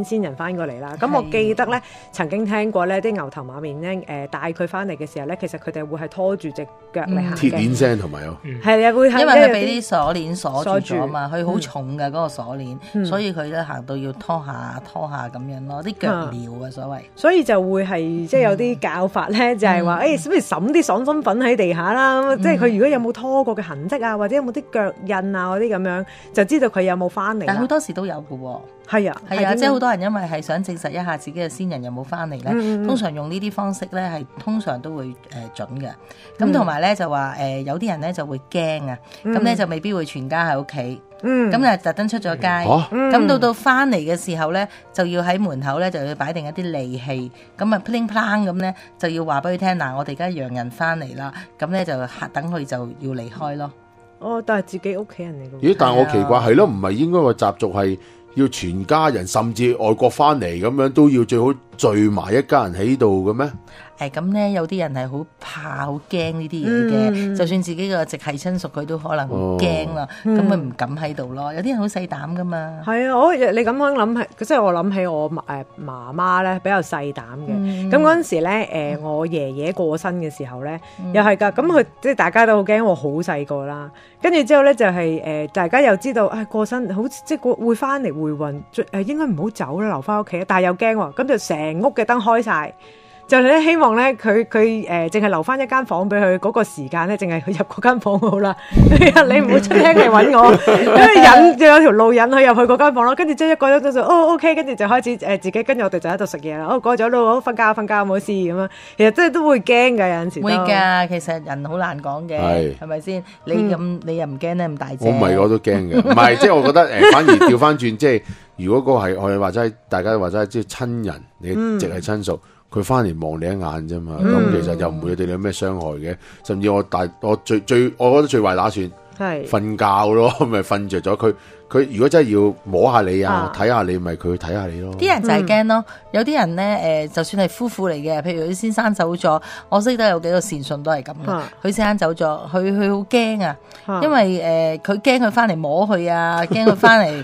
先人翻過嚟啦。咁我記得咧曾經聽過咧啲牛頭馬面咧帶佢翻嚟嘅時候咧，其實佢哋會係拖住隻腳嚟行嘅。鐵鏈聲同埋係啊，會因為佢俾啲鎖鏈鎖住咗嘛，佢好重㗎嗰個鎖鏈，所以佢咧行到要拖下咁樣咯，啲腳鐐啊所謂。所以就會係即係有啲教法咧，就係話不如揼啲爽身粉喺地下啦，即係佢如果有冇拖過嘅痕跡啊，或者有冇啲腳印啊嗰啲咁樣，就知道佢有冇翻嚟。但好多時都有嘅喎。係啊，即係好多人因為係想證實一下自己嘅先人有冇翻嚟咧，通常用呢啲方式咧係通常都會準嘅。咁同埋咧就話有啲人咧就會驚啊，咁咧就未必會全家喺屋企，咁就特登出咗街，咁到翻嚟嘅時候咧就要喺門口咧就要擺定一啲利器，咁啊 pling plang 咁咧就要話俾佢聽嗱，我哋而家洋人翻嚟啦，咁咧就等佢就要離開咯。但係自己屋企人嚟嘅。咦？但係我奇怪係咯，唔係應該個習俗係要全家人，甚至外國翻嚟咁樣都要最好聚埋一家人喺度嘅咩？咁咧有啲人係好怕、好驚呢啲嘢嘅，就算自己個直系親屬，佢都可能好驚啦，咁咪唔敢喺度咯。有啲人好細膽噶嘛。係啊，你咁樣諗係，即係我諗起我媽媽咧比較細膽嘅。咁嗰陣時咧，我爺爺過身嘅時候咧，又係㗎。咁佢即係大家都好驚，我好細個啦。跟住之後咧就係大家又知道過身，好即係會翻嚟回魂，應該唔好走啦，留翻屋企。但係又驚喎，咁就成屋嘅燈開晒。就咧希望咧佢淨係留翻一間房俾佢，嗰個時間咧淨係佢入嗰間房好啦。你唔好出廳嚟揾我，跟住就有條路引佢入去嗰間房咯。跟住即係一過咗就OK，跟住就開始自己跟住我哋就喺度食嘢啦。過咗路瞓覺冇事咁樣。其實真係都會驚㗎，有陣時。會㗎，其實人好難講嘅，係咪先？你又唔驚咧咁大隻？我唔係我都驚嘅，唔係即係我覺得反而調翻轉，即係如果嗰個係我哋話齋，大家話齋即係親人，你直係親屬。佢翻嚟望你一眼啫嘛，咁其實又唔會對你有咩傷害嘅，甚至我最我覺得最壞打算係瞓覺咯，咪瞓着咗佢如果真係要摸下你啊，睇下你，咪佢睇下你咯。啲人就係驚咯，有啲人咧就算係夫婦嚟嘅，譬如佢先生走咗，我識得有幾個善信都係咁嘅。佢先生走咗，佢好驚啊，因為佢驚佢翻嚟摸佢啊，驚佢翻嚟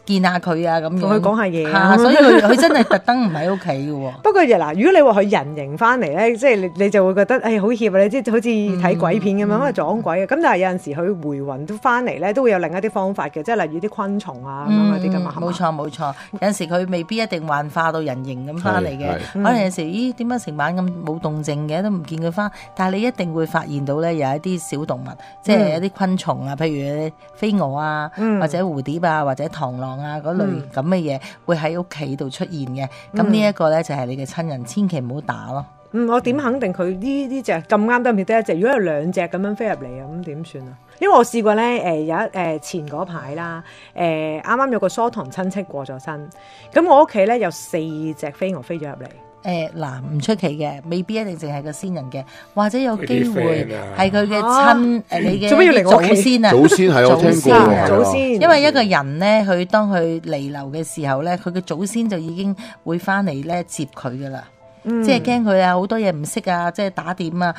見下佢啊，咁樣同佢講下嘢，所以佢真係特登唔喺屋企嘅喎。不過嗱，如果你話佢人形翻嚟咧，即係你就會覺得好怯啊，你即係好似睇鬼片咁樣，因為撞鬼啊。咁但係有陣時佢回魂都翻嚟咧，都會有另一啲方法嘅，即係例如啲昆蟲啊咁樣嗰啲咁啊。冇錯，有陣時佢未必一定幻化到人形咁翻嚟嘅，可能有陣時點解成晚咁冇動靜嘅，都唔見佢翻。但係你一定會發現到咧，有一啲小動物，即係一啲昆蟲啊，譬如飛蛾啊，或者蝴蝶啊，或者螳螂啊嗰類咁嘅嘢，會喺屋企度出現嘅。咁呢一個咧就係你嘅親人，千祈唔好打咯。我點肯定佢呢隻咁啱得唔得一隻？如果有兩隻咁樣飛入嚟啊，咁點算啊？因為我試過咧，有前嗰排啦，啱啱有個疏堂親戚過咗身，咁我屋企咧有4隻飛蛾飛咗入嚟。唔出奇嘅，未必一定淨係個先人嘅，或者有機會係佢嘅親你嘅祖先啊。祖先係我聽過祖先。因為一個人咧，佢當佢彌留嘅時候咧，佢嘅祖先就已經會翻嚟咧接佢噶啦。即係驚佢啊，好多嘢唔識啊，即係打點啊，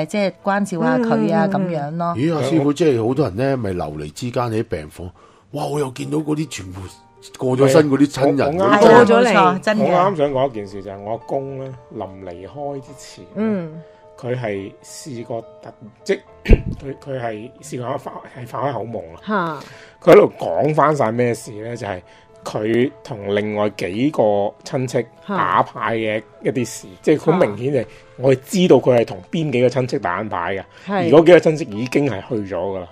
即係關照下佢啊，咁樣咯。咦，阿師傅，即係好多人咧，咪流離之間喺病房，哇！我又見到嗰啲全部過咗身嗰啲親人，過咗嚟，真嘅。我啱想講一件事就係我阿公咧，臨離開之前，佢係試過即佢係試過發開口夢啦。佢喺度講翻晒咩事咧，就係。佢同另外幾個親戚打牌嘅一啲事，即係好明顯係我哋知道佢係同邊幾個親戚打牌嘅，而嗰幾個親戚已經係去咗噶啦。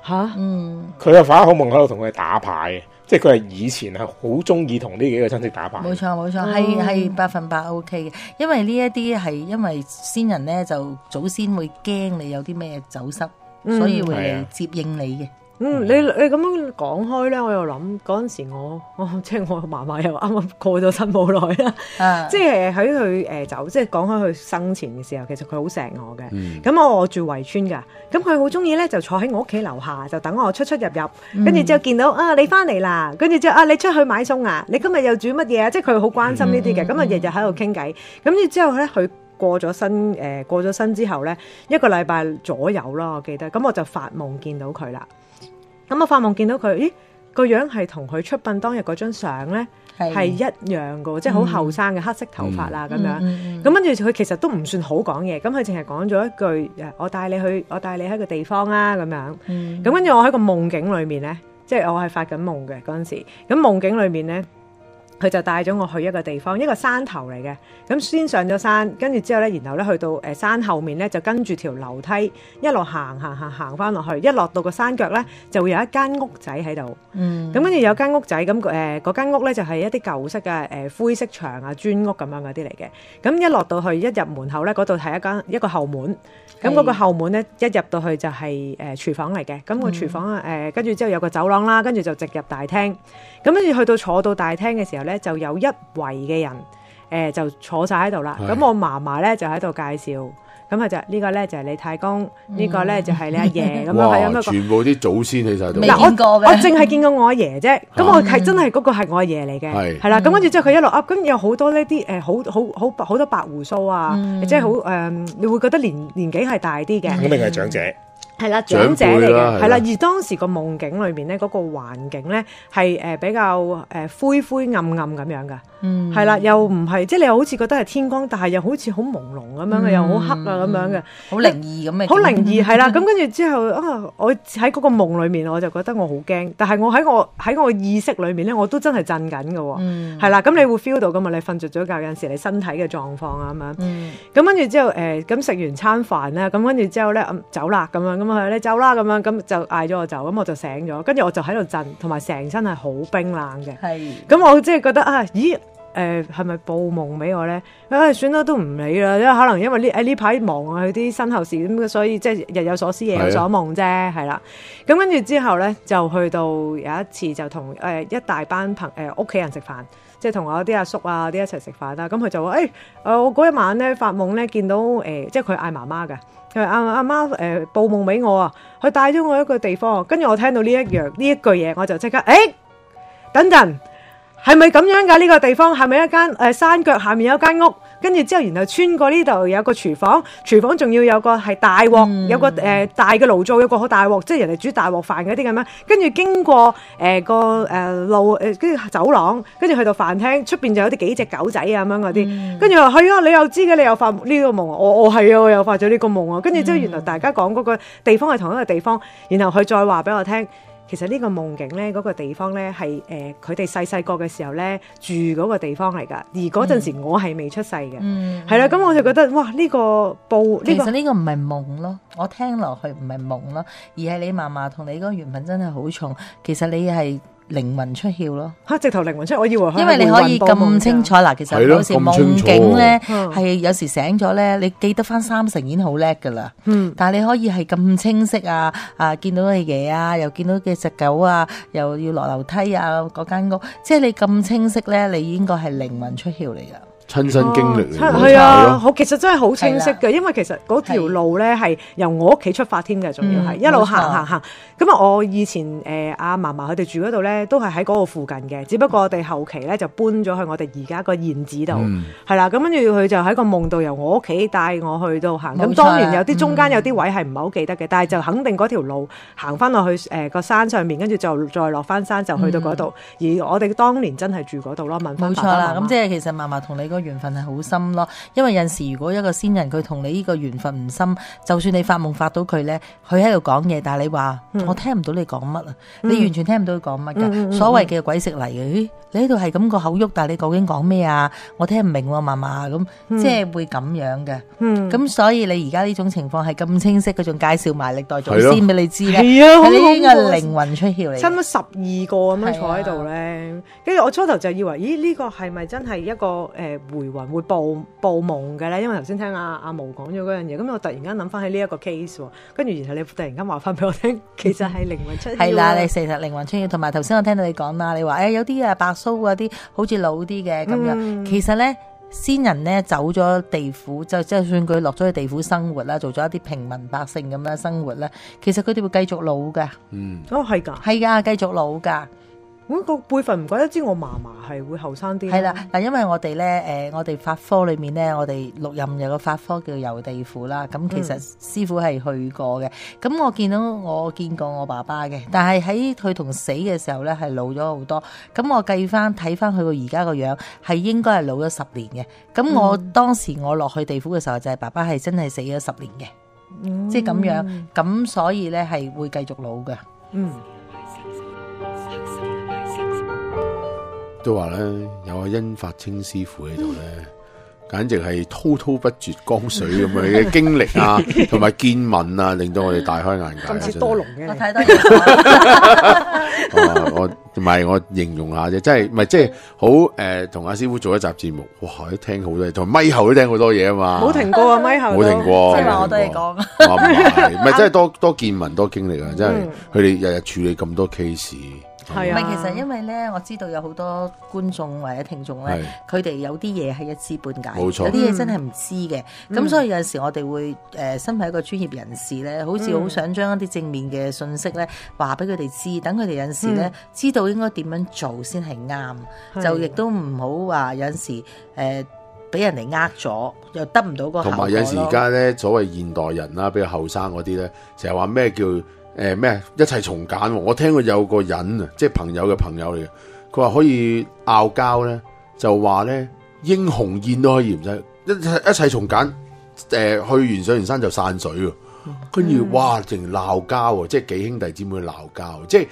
佢又發口夢喺度同佢哋打牌嘅，即係佢係以前係好中意同呢幾個親戚打牌。冇錯，係100%OK 嘅，因為呢一啲係因為先人咧就祖先會驚你有啲咩走失，所以會嚟接應你嘅。你咁樣講開咧，我又諗嗰陣時我即係我嫲嫲又啱啱過咗身冇耐啦，即係喺佢走，即係講開佢生前嘅時候，其實佢好錫我嘅。咁我住圍村㗎，咁佢好中意咧就坐喺我屋企樓下，就等我出入，跟住之後見到你翻嚟啦，跟住之後你出去買餸啊，你今日又煮乜嘢啊？即係佢好關心呢啲嘅，咁日日喺度傾偈。咁之後咧佢過咗身之後咧，1個禮拜左右啦，我記得。咁我就發夢見到佢啦。咁我發夢見到佢，咦個樣係同佢出殯當日嗰張相咧係一樣嘅，即係好後生嘅黑色頭髮啦咁樣。咁跟住佢其實都唔算好講嘢，咁佢淨係講咗一句我帶你喺個地方啊咁樣。咁跟住我喺個夢境裏面咧，即係我係發緊夢嘅嗰陣時，咁夢境裏面咧。佢就帶咗我去一個地方，一個山頭嚟嘅。咁先上咗山，跟住之後咧，然後咧去到山後面咧，就跟住條樓梯一路行翻落去，一落到個山腳咧，就會有一間屋仔喺度。咁跟住有間屋仔，咁嗰間屋咧就係一啲舊式嘅灰色牆啊磚屋咁樣嗰啲嚟嘅。咁一落到去，一入門口咧，嗰度係一個後門。咁嗰個後門咧，一入到去就係廚房嚟嘅。咁個廚房跟住之後有個走廊啦，跟住就直入大廳。咁跟住去到坐到大廳嘅時候咧，就有一圍嘅人就坐晒喺度啦。咁我嫲嫲咧就喺度介紹，咁佢就呢個咧就係你太公，呢個咧就係你阿爺咁樣係咁樣。全部啲祖先喺晒度。未見過嘅，我淨係見過我阿爺啫。咁我係真係嗰個係我阿爺嚟嘅，係啦。咁跟住之後佢一路噏，咁有好多呢啲好多白鬍鬚啊，即係好你會覺得年紀係大啲嘅，肯定係長者。係啦，長者嚟嘅，係啦。而當時個夢境裏面咧，嗰個環境咧係比較灰灰暗暗咁樣噶，係啦，又唔係即係你又好似覺得係天光，但係又好似好朦朧咁樣嘅，又好黑啊咁樣嘅，好靈異咁嘅，好靈異係啦。咁跟住之後我喺嗰個夢裏面，我就覺得我好驚，但係我喺我意識裏面咧，我都真係震緊嘅，係啦。咁你會 feel 到噶嘛？你瞓着咗覺有陣時，你身體嘅狀況啊咁樣。咁跟住之後咁食完餐飯咧，咁跟住之後咧走啦咁樣。你走啦咁樣，咁就嗌咗我走，咁我就醒咗，跟住我就喺度震，同埋成身係好冰冷嘅。係，咁我即係覺得咦係咪報夢俾我咧？算啦，都唔理啦，因為可能因為呢排忙啊，佢啲身後事咁，所以即係日有所思夜有所夢啫，係啦。咁跟住之後咧，就去到有一次就同一大班屋企人食飯。即係同我啲阿叔啊啲一齊食飯啦，咁佢就話我嗰一晚咧發夢咧見到即係佢嗌媽媽嘅，佢話阿媽報夢俾我啊，佢帶咗我一個地方，跟住我聽到呢一句嘢，我就即刻等陣係咪咁樣㗎？呢個地方係咪一間山腳下面有間屋？跟住之後，然後穿過呢度有個廚房，廚房仲要有個係大鑊，有個大嘅爐灶，有個好大鑊，即係人哋煮大鑊飯嗰啲咁樣。跟住經過路跟住走廊，跟住去到飯廳出邊就有啲幾隻狗仔啊咁樣嗰啲。跟住話係啊，你又知嘅，你又發呢個夢啊？我係啊，我又發咗呢個夢啊。跟住之後，原來大家講嗰個地方係同一個地方，然後佢再話俾我聽。其實呢個夢境咧，嗰個地方咧係佢哋細個嘅時候咧住嗰個地方嚟㗎，而嗰陣時我係未出世嘅，係啦，咁我就覺得哇呢個其實呢個唔係夢咯，我聽落去唔係夢咯，而係你嫲嫲同你嗰個緣分真係好重，其實你係靈魂出竅咯，直頭靈魂出竅，我以為因為你可以咁清楚嗱，其實有時夢境咧係有時醒咗咧，你記得翻30%已經好叻噶啦，但係你可以係咁清晰啊，見到你爺啊，又見到嘅隻狗啊，又要落樓梯啊，嗰間屋，即係你咁清晰咧，你應該係靈魂出竅嚟噶。親身經歷嚟，係啊，其實真係好清晰嘅，因為其實嗰條路咧係由我屋企出發添嘅，仲要係一路行。咁我以前阿嫲嫲佢哋住嗰度咧，都係喺嗰個附近嘅，只不過我哋後期咧就搬咗去我哋而家個現址度，係啦。咁跟住佢就喺個夢度由我屋企帶我去到行。咁當然有啲中間有啲位係唔係好記得嘅，但係就肯定嗰條路行翻落去個山上面，跟住就再落翻山就去到嗰度。而我哋當年真係住嗰度咯，問翻爸爸媽媽。冇錯啦，咁即係其實嫲嫲同你個緣分係好深咯，因為有陣時如果一個先人佢同你呢個緣分唔深，就算你發夢發到佢咧，佢喺度講嘢，但係你話我聽唔到你講乜啊，你完全聽唔到佢講乜噶，所謂嘅鬼食嚟嘅，你喺度係咁個口喐，但係你究竟講咩啊？我聽唔明喎，嫲嫲咁，即係會咁樣嘅。咁所以你而家呢種情況係咁清晰，佢仲介紹埋歷代祖先俾你知咧，係呢啲嘅靈魂出竅嚟。差唔多12個咁樣坐喺度咧，跟住我初頭就以為，咦呢個係咪真係一個回魂會報夢嘅咧？因為頭先聽阿毛講咗嗰樣嘢，咁我突然間諗翻起呢一個 case 喎，跟住然後你突然間話翻俾我聽，其實係靈魂出竅。係啦，你其實靈魂出竅，同埋頭先我聽到你講啦，你話有啲白鬚嗰啲好似老啲嘅咁樣，其實咧。先人咧走咗地府，就算佢落咗去地府生活啦，做咗一啲平民百姓咁樣生活咧，其實佢哋會繼續老噶。哦係㗎，係㗎，繼續老㗎。個輩份唔怪得知我嫲嫲係會後生啲。係啦，嗱，因為我哋咧我哋法科裏面咧，我哋六壬有個法科叫遊地府啦。咁其實師傅係去過嘅。咁我見過我爸爸嘅，但係喺佢同死嘅時候咧係老咗好多。咁我睇翻佢個而家個樣係應該係老咗10年嘅。咁我當時我落去地府嘅時候就係爸爸係真係死咗10年嘅，即係咁樣。咁所以咧係會繼續老嘅。都話咧，有阿殷發清師傅喺度咧，簡直係滔滔不絕江水咁樣嘅經歷啊，同埋見聞啊，令到我哋大開眼界。咁似多龍嘅，我睇到我唔係我形容下啫，真係唔係即係好同阿師傅做一集節目，哇！都聽好多嘢，同咪後都聽好多嘢啊嘛，冇停過啊，咪後冇停過，即係話我都係講，唔係真係多見聞多經歷啊，真係佢哋日日處理咁多 case。係啊，其實因為咧，我知道有好多觀眾或者聽眾咧，佢哋有啲嘢係一知半解，冇錯，有啲嘢真係唔知嘅。咁所以有陣時我哋會身為一個專業人士咧，好似好想將一啲正面嘅信息咧話俾佢哋知，等佢哋有陣時咧知道應該點樣做先係啱，就亦都唔好話有陣時俾人哋呃咗，又得唔到個效果。同埋有陣時而家咧，所謂現代人啦，比較後生嗰啲咧，成日話咩叫咩一切從簡。我聽過有個人啊，即係朋友嘅朋友嚟嘅，佢話可以拗交咧，就話咧英雄宴都可以唔使一切從簡。去完上完山就散水喎，跟住哇，淨鬧交喎，即係幾兄弟姊妹鬧交，即係。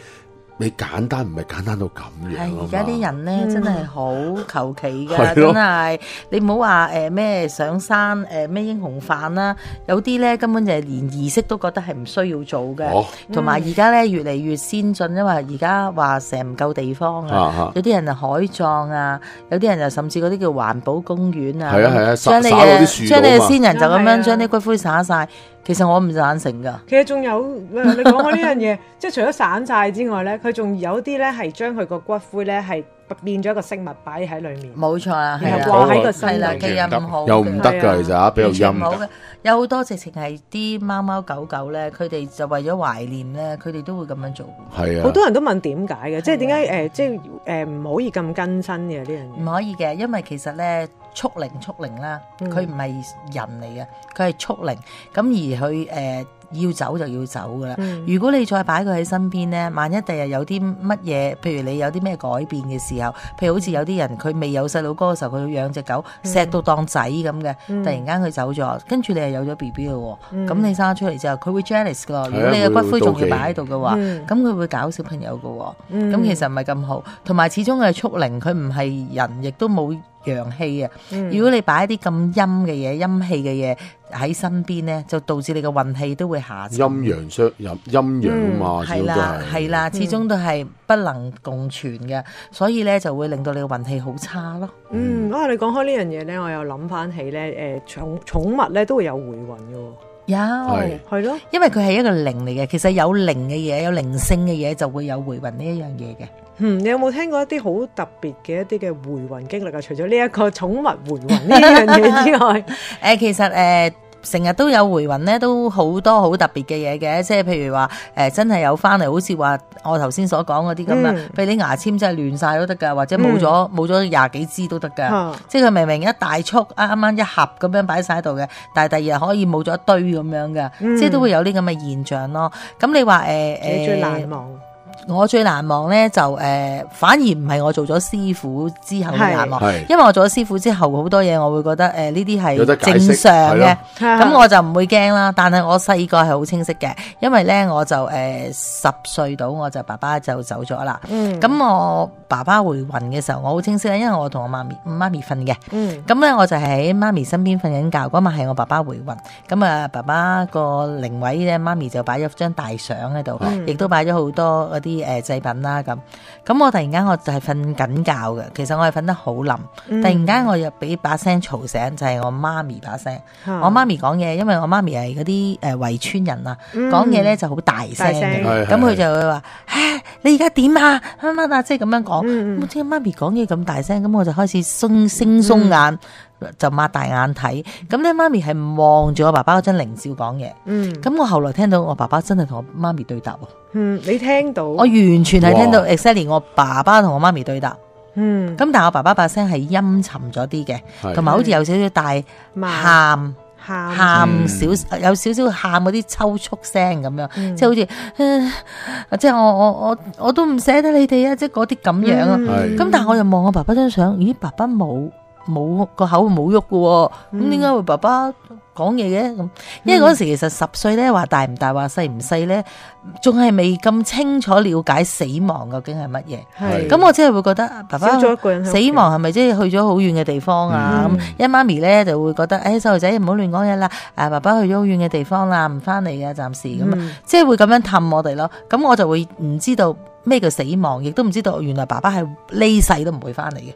你簡單唔係簡單到咁樣啊嘛！而家啲人咧真係好求其㗎，真係你唔好話咩上山咩英雄飯啦，有啲咧根本就係連儀式都覺得係唔需要做嘅。同埋而家咧越嚟越先進，因為而家話成唔夠地方啊，有啲人就海葬啊，有啲人就甚至嗰啲叫環保公園啊，將你嘅先人就咁樣將啲骨灰灑晒。其實我唔贊成㗎。其實仲有你講開呢樣嘢，即係除咗散晒之外咧，佢仲有啲咧係將佢個骨灰咧係變咗一個飾物擺喺裏面。冇錯啦，然後掛喺個身度，其實唔好，又唔得㗎，其實比較陰。有好多直情係啲貓貓狗狗咧，佢哋就為咗懷念咧，佢哋都會咁樣做。係啊，好多人都問點解嘅，即係點解即係唔可以咁更新嘅呢樣嘢？唔可以嘅，因為其實咧畜靈啦，佢唔係人嚟嘅，佢係畜靈，咁而佢要走就要走噶啦。如果你再擺佢喺身邊咧，萬一第日有啲乜嘢，譬如你有啲咩改變嘅時候，譬如好似有啲人佢未有細佬哥嘅時候，佢養隻狗錫到當仔咁嘅，突然間佢走咗，跟住你又有咗 BB 咯，咁你生出嚟之後，佢會 jealous 噶。如果你嘅骨灰仲要擺喺度嘅話，咁佢會搞小朋友噶，咁其實唔係咁好。同埋始終佢係畜靈，佢唔係人，亦都冇陽氣啊！如果你擺一啲咁陰嘅嘢、陰氣嘅嘢喺身邊咧，就導致你嘅運氣都會下沉。陰陽相陰陽啊嘛，係啦，係啦，始終都係不能共存嘅，所以咧就會令到你嘅運氣好差咯。你講開呢樣嘢咧，我又諗翻起咧，寵物咧都會有回魂嘅。有係咯，因為佢係一個靈嚟嘅，其實有靈嘅嘢、有靈性嘅嘢就會有回魂呢一樣嘢嘅。你有冇聽過一啲好特別嘅一啲嘅回魂經歷啊？除咗呢一個寵物回魂呢樣嘢之外，其實成日都有回魂咧，都好多好特別嘅嘢嘅，即係譬如話真係有翻嚟，好似話我頭先所講嗰啲咁啊，譬如你牙籤真係亂晒都得㗎，或者冇咗廿幾支都得㗎，即係佢明明一大束啱啱一盒咁樣擺晒喺度嘅，但係第二日可以冇咗一堆咁樣嘅，即係都會有啲咁嘅現象咯。咁你話你最難忘？我最難忘咧就反而唔係我做咗師傅之後嘅難忘，因為我做咗師傅之後好多嘢我會覺得呢啲係正常嘅，咁我就唔會驚啦。但係我細個係好清晰嘅，因為咧我就10歲到我就爸爸就走咗啦。咁我爸爸回魂嘅時候我好清晰咧，因為我同我媽咪瞓嘅。咁咧我就喺媽咪身邊瞓緊覺，嗰晚係我爸爸回魂。咁啊爸爸個靈位咧，媽咪就擺咗張大相喺度，亦都擺咗好多啲祭品啦咁。咁我突然間我就係瞓緊覺嘅，其實我係瞓得好冧。突然間我又俾把聲嘈醒，就係我媽咪把聲。我媽咪講嘢，因為我媽咪係嗰啲圍村人啊，講嘢咧就好大聲嘅。咁佢就會話：你而家點啊？乜啊？即係咁樣講。我聽媽咪講嘢咁大聲，咁我就開始鬆眼。就擘大眼睇，咁咧媽咪係望住我爸爸嗰張靈照講嘢，咁我後來聽到我爸爸真係同我媽咪對答喎，你聽到？我完全係聽到 exactly 我爸爸同我媽咪對答，咁但係我爸爸把聲係陰沉咗啲嘅，同埋好似有少少大喊有少少喊嗰啲抽搐聲咁樣，即係好似即係我都唔捨得你哋啊，即係嗰啲咁樣啊，咁但係我又望我爸爸張相，咦，爸爸冇個口冇喐嘅，咁點解會爸爸講嘢嘅咁？因為嗰時其實10歲咧，話大唔大話細唔細咧，仲係未咁清楚了解死亡究竟係乜嘢。咁我只係會覺得爸爸死亡係咪即係去咗好遠嘅地方啊？咁一媽咪咧就會覺得細路仔唔好亂講嘢啦。爸爸去咗好遠嘅地方啦，唔翻嚟嘅暫時咁，即係會咁樣氹我哋咯。咁我就會唔知道咩叫死亡，亦都唔知道原來爸爸係呢世都唔會翻嚟嘅。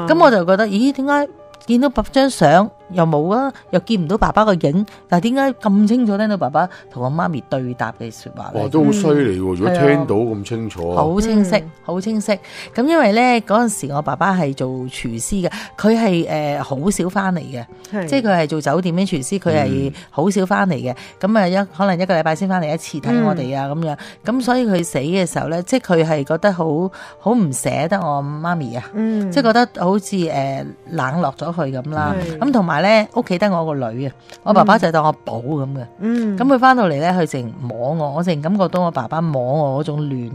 咁我就覺得，咦，點解見到張相又冇啊，又見唔到爸爸個影，但係點解咁清楚聽到爸爸同我媽咪對答嘅說話咧？哇，都好犀利喎！如果聽到咁清楚，好清晰，好清晰。咁因為咧嗰陣時我爸爸係做廚師嘅，佢係好少翻嚟嘅，即係佢係做酒店嘅廚師，佢係好少翻嚟嘅。咁啊可能一個禮拜先翻嚟一次睇我哋啊咁樣。咁所以佢死嘅時候咧，即係佢係覺得好唔捨得我媽咪啊，即係覺得好似冷落咗佢咁啦。咁同埋咧屋企得我個女啊，我爸爸就當我寶咁嘅。咁佢翻到嚟咧，佢淨摸我淨感覺到我爸爸摸我嗰種暖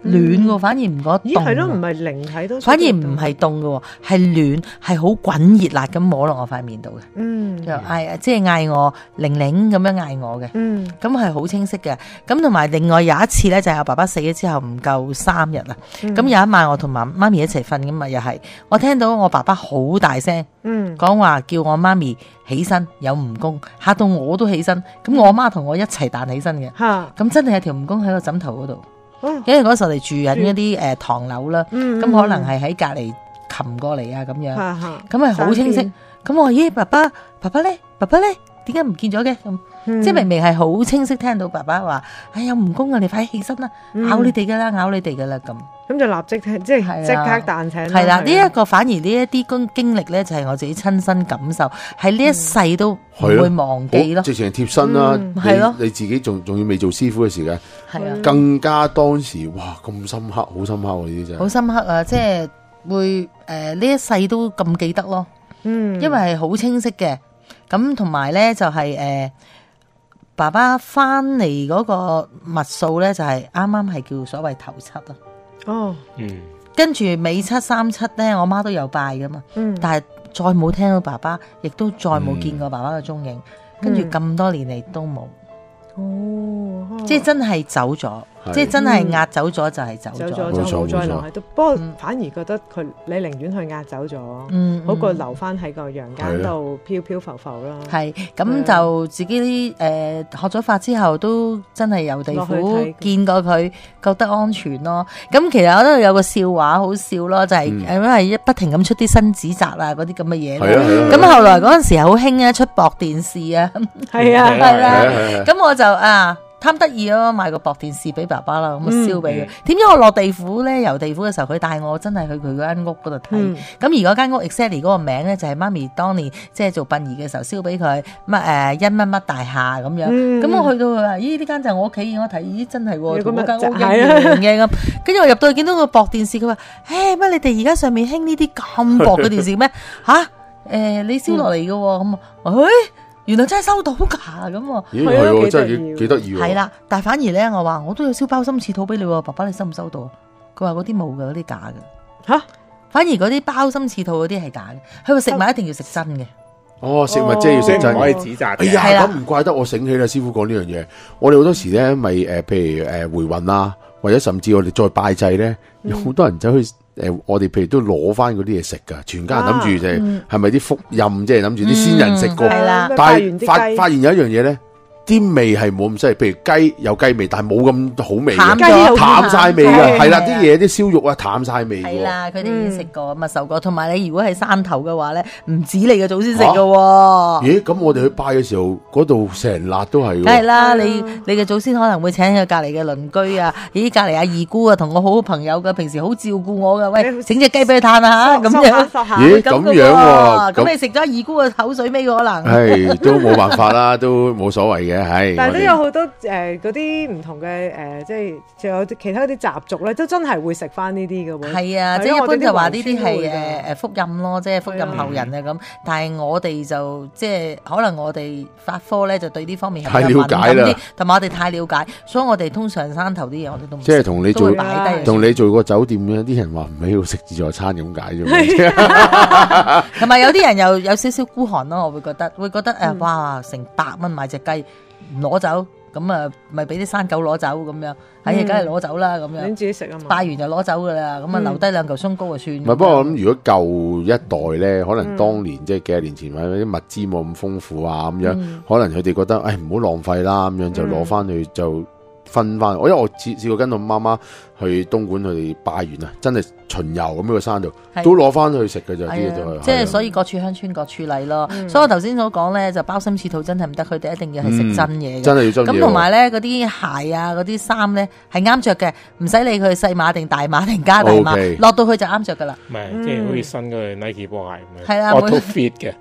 喎，反而唔覺得凍。咦，係咯，唔係靈體都反而唔係凍嘅，係暖，係好滾熱辣咁摸落我塊面度嘅。就嗌即係嗌我玲玲咁樣嗌我嘅。咁係好清晰嘅。咁同埋另外有一次咧，就係我爸爸死咗之後唔夠3日啦。咁有一晚我同媽咪一齊瞓咁嘛，又係我聽到我爸爸好大聲講話叫我媽咪起身，有蜈蚣，嚇到我都起身。咁我媽同我一齊彈起身嘅。咁真係有條蜈蚣喺個枕頭嗰度。因為嗰時我哋住緊一啲唐樓啦，咁可能係喺隔離擒過嚟啊咁樣，咁係好清晰。咁我話咦，爸爸咧，點解唔見咗嘅？咁即係明明係好清晰聽到爸爸話，有蜈蚣啊，你快起身啦，咬你哋噶啦咁就立即聽，即係即刻彈醒。係啦，呢一個反而呢一啲經歷咧，就係我自己親身感受，係呢一世都唔會忘記咯。直情係貼身啦，你自己仲要未做師傅嘅時間，更加當時哇咁深刻，好深刻喎！呢啲真係好深刻啊！即係會呢一世都咁記得咯。因為係好清晰嘅。咁同埋咧就係爸爸翻嚟嗰個密數咧，就係啱啱係叫所謂頭七啊。跟住尾七37咧，我媽都有拜噶嘛。但係再冇聽到爸爸，亦都再冇見過爸爸嘅蹤影。跟住咁多年嚟都冇。即係真係走咗。即係真係壓走咗就係走咗，冇再留喺度。不過反而覺得你寧願去壓走咗，好過留翻喺個陽間度飄飄浮浮啦。係咁就自己學咗法之後，都真係遊地府見過佢，覺得安全咯。咁其實我都有個笑話好笑咯，就係因為不停咁出啲新紙紮啊嗰啲咁嘅嘢。咁後來嗰陣時好興出薄電視啊，係啦。咁我就貪得意咯，買個薄電視俾爸爸啦，咁燒俾佢。點知我落地府咧，遊地府嘅時候，佢帶我真係去佢嗰間屋嗰度睇。咁而嗰間屋 exactly 嗰個名咧，就係媽咪當年即係做殯儀嘅時候燒俾佢乜欣乜乜大廈咁樣。咁我去到佢話：咦，呢間就係我屋企，我睇咦真係喎，同嗰間屋一樣嘅咁。跟住我入到去見到個薄電視，佢話：乜你哋而家上面興呢啲咁薄嘅電視咩？你燒落嚟嘅喎咁。原來真係收到㗎咁喎，係真係幾得意喎。係啦，但係反而咧，我話我都有燒包心翅肚俾你喎，爸爸你收唔收到？佢話嗰啲冇㗎，嗰啲假嘅。反而嗰啲包心翅肚嗰啲係假嘅。佢話食物一定要食真嘅。食物即係要食真，唔可以指責。哎呀，咁唔怪得我醒起啦，師傅講呢樣嘢。我哋好多時咧，咪譬如回魂啊，或者甚至我哋再拜祭咧，有好多人走去。我哋譬如都攞翻嗰啲嘢食噶，全家人諗住就係咪啲福蔭，即係諗住啲先人食過，但係發現有一樣嘢咧，啲味係冇咁犀利，譬如雞有雞味，但係冇咁好味淡嘅，淡晒味嘅，係啦，啲嘢啲燒肉啊淡晒味嘅。係啦，佢哋已經食過咁啊受過，同埋你如果係山頭嘅話咧，唔止你嘅祖先食嘅喎。咦？咁我哋去拜嘅時候，嗰度成辣都係。梗係啦，你嘅祖先可能會請佢隔離嘅鄰居啊，咦隔離阿二姑啊，同我好好朋友嘅，平時好照顧我嘅，喂整隻雞俾佢嘆下咁樣。咦？咁樣喎，咁你食咗二姑嘅口水尾可能。係都冇辦法啦，都冇所謂嘅，係。但係都有好多嗰啲唔同嘅即係仲有其他啲習俗咧，都真係會食翻呢啲嘅喎。係啊，即係一般就話呢啲係福蔭咯，即係福蔭後人啊咁。但係我哋就即係可能我哋法科咧就對呢方面係比較敏感啲，同埋我哋太了解，所以我哋通常山頭啲嘢我哋都唔即係同你做擺低，同你做過酒店嘅啲人話唔喺度食自助餐咁解啫。同埋有啲人又有少少孤寒咯，我會覺得哇成100蚊買隻雞唔攞走，咁啊咪俾啲山狗攞走咁樣，梗係攞走啦咁樣。你自己食啊嘛，拜完就攞走噶啦，咁啊留低2嚿鬆糕就算。唔係，不過我諗如果舊一代咧，可能當年即係幾廿年前或者啲物資冇咁豐富啊咁樣，可能佢哋覺得誒唔好浪費啦，咁樣就攞翻去就分翻。因為我試過跟我媽媽去東莞，佢哋拜完啊，真係巡遊咁喺個山度，都攞翻去食嘅就啲嘢就係。即係所以各處鄉村各處例咯。所以我頭先所講咧，就鮑參翅肚真係唔得，佢哋一定要係食真嘢嘅。真係要真嘢。咁同埋咧，嗰啲鞋啊，嗰啲衫咧係啱着嘅，唔使理佢細碼定大碼定加大碼，落到去就啱着噶啦。唔係，即係好似新嗰對 Nike 波鞋咁樣。係啦，auto fit 嘅。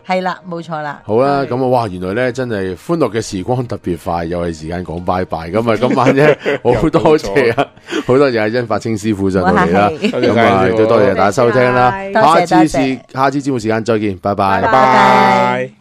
係啦，冇錯啦。好啦，咁啊，哇！原來咧真係歡樂嘅時光特別快，又係時間講拜拜。咁啊，今晚咧好多謝啊，好多謝阿甄發清師傅上到嚟啦。咁啊，都多謝大家收聽啦。下次節目時間再見，拜拜。拜拜。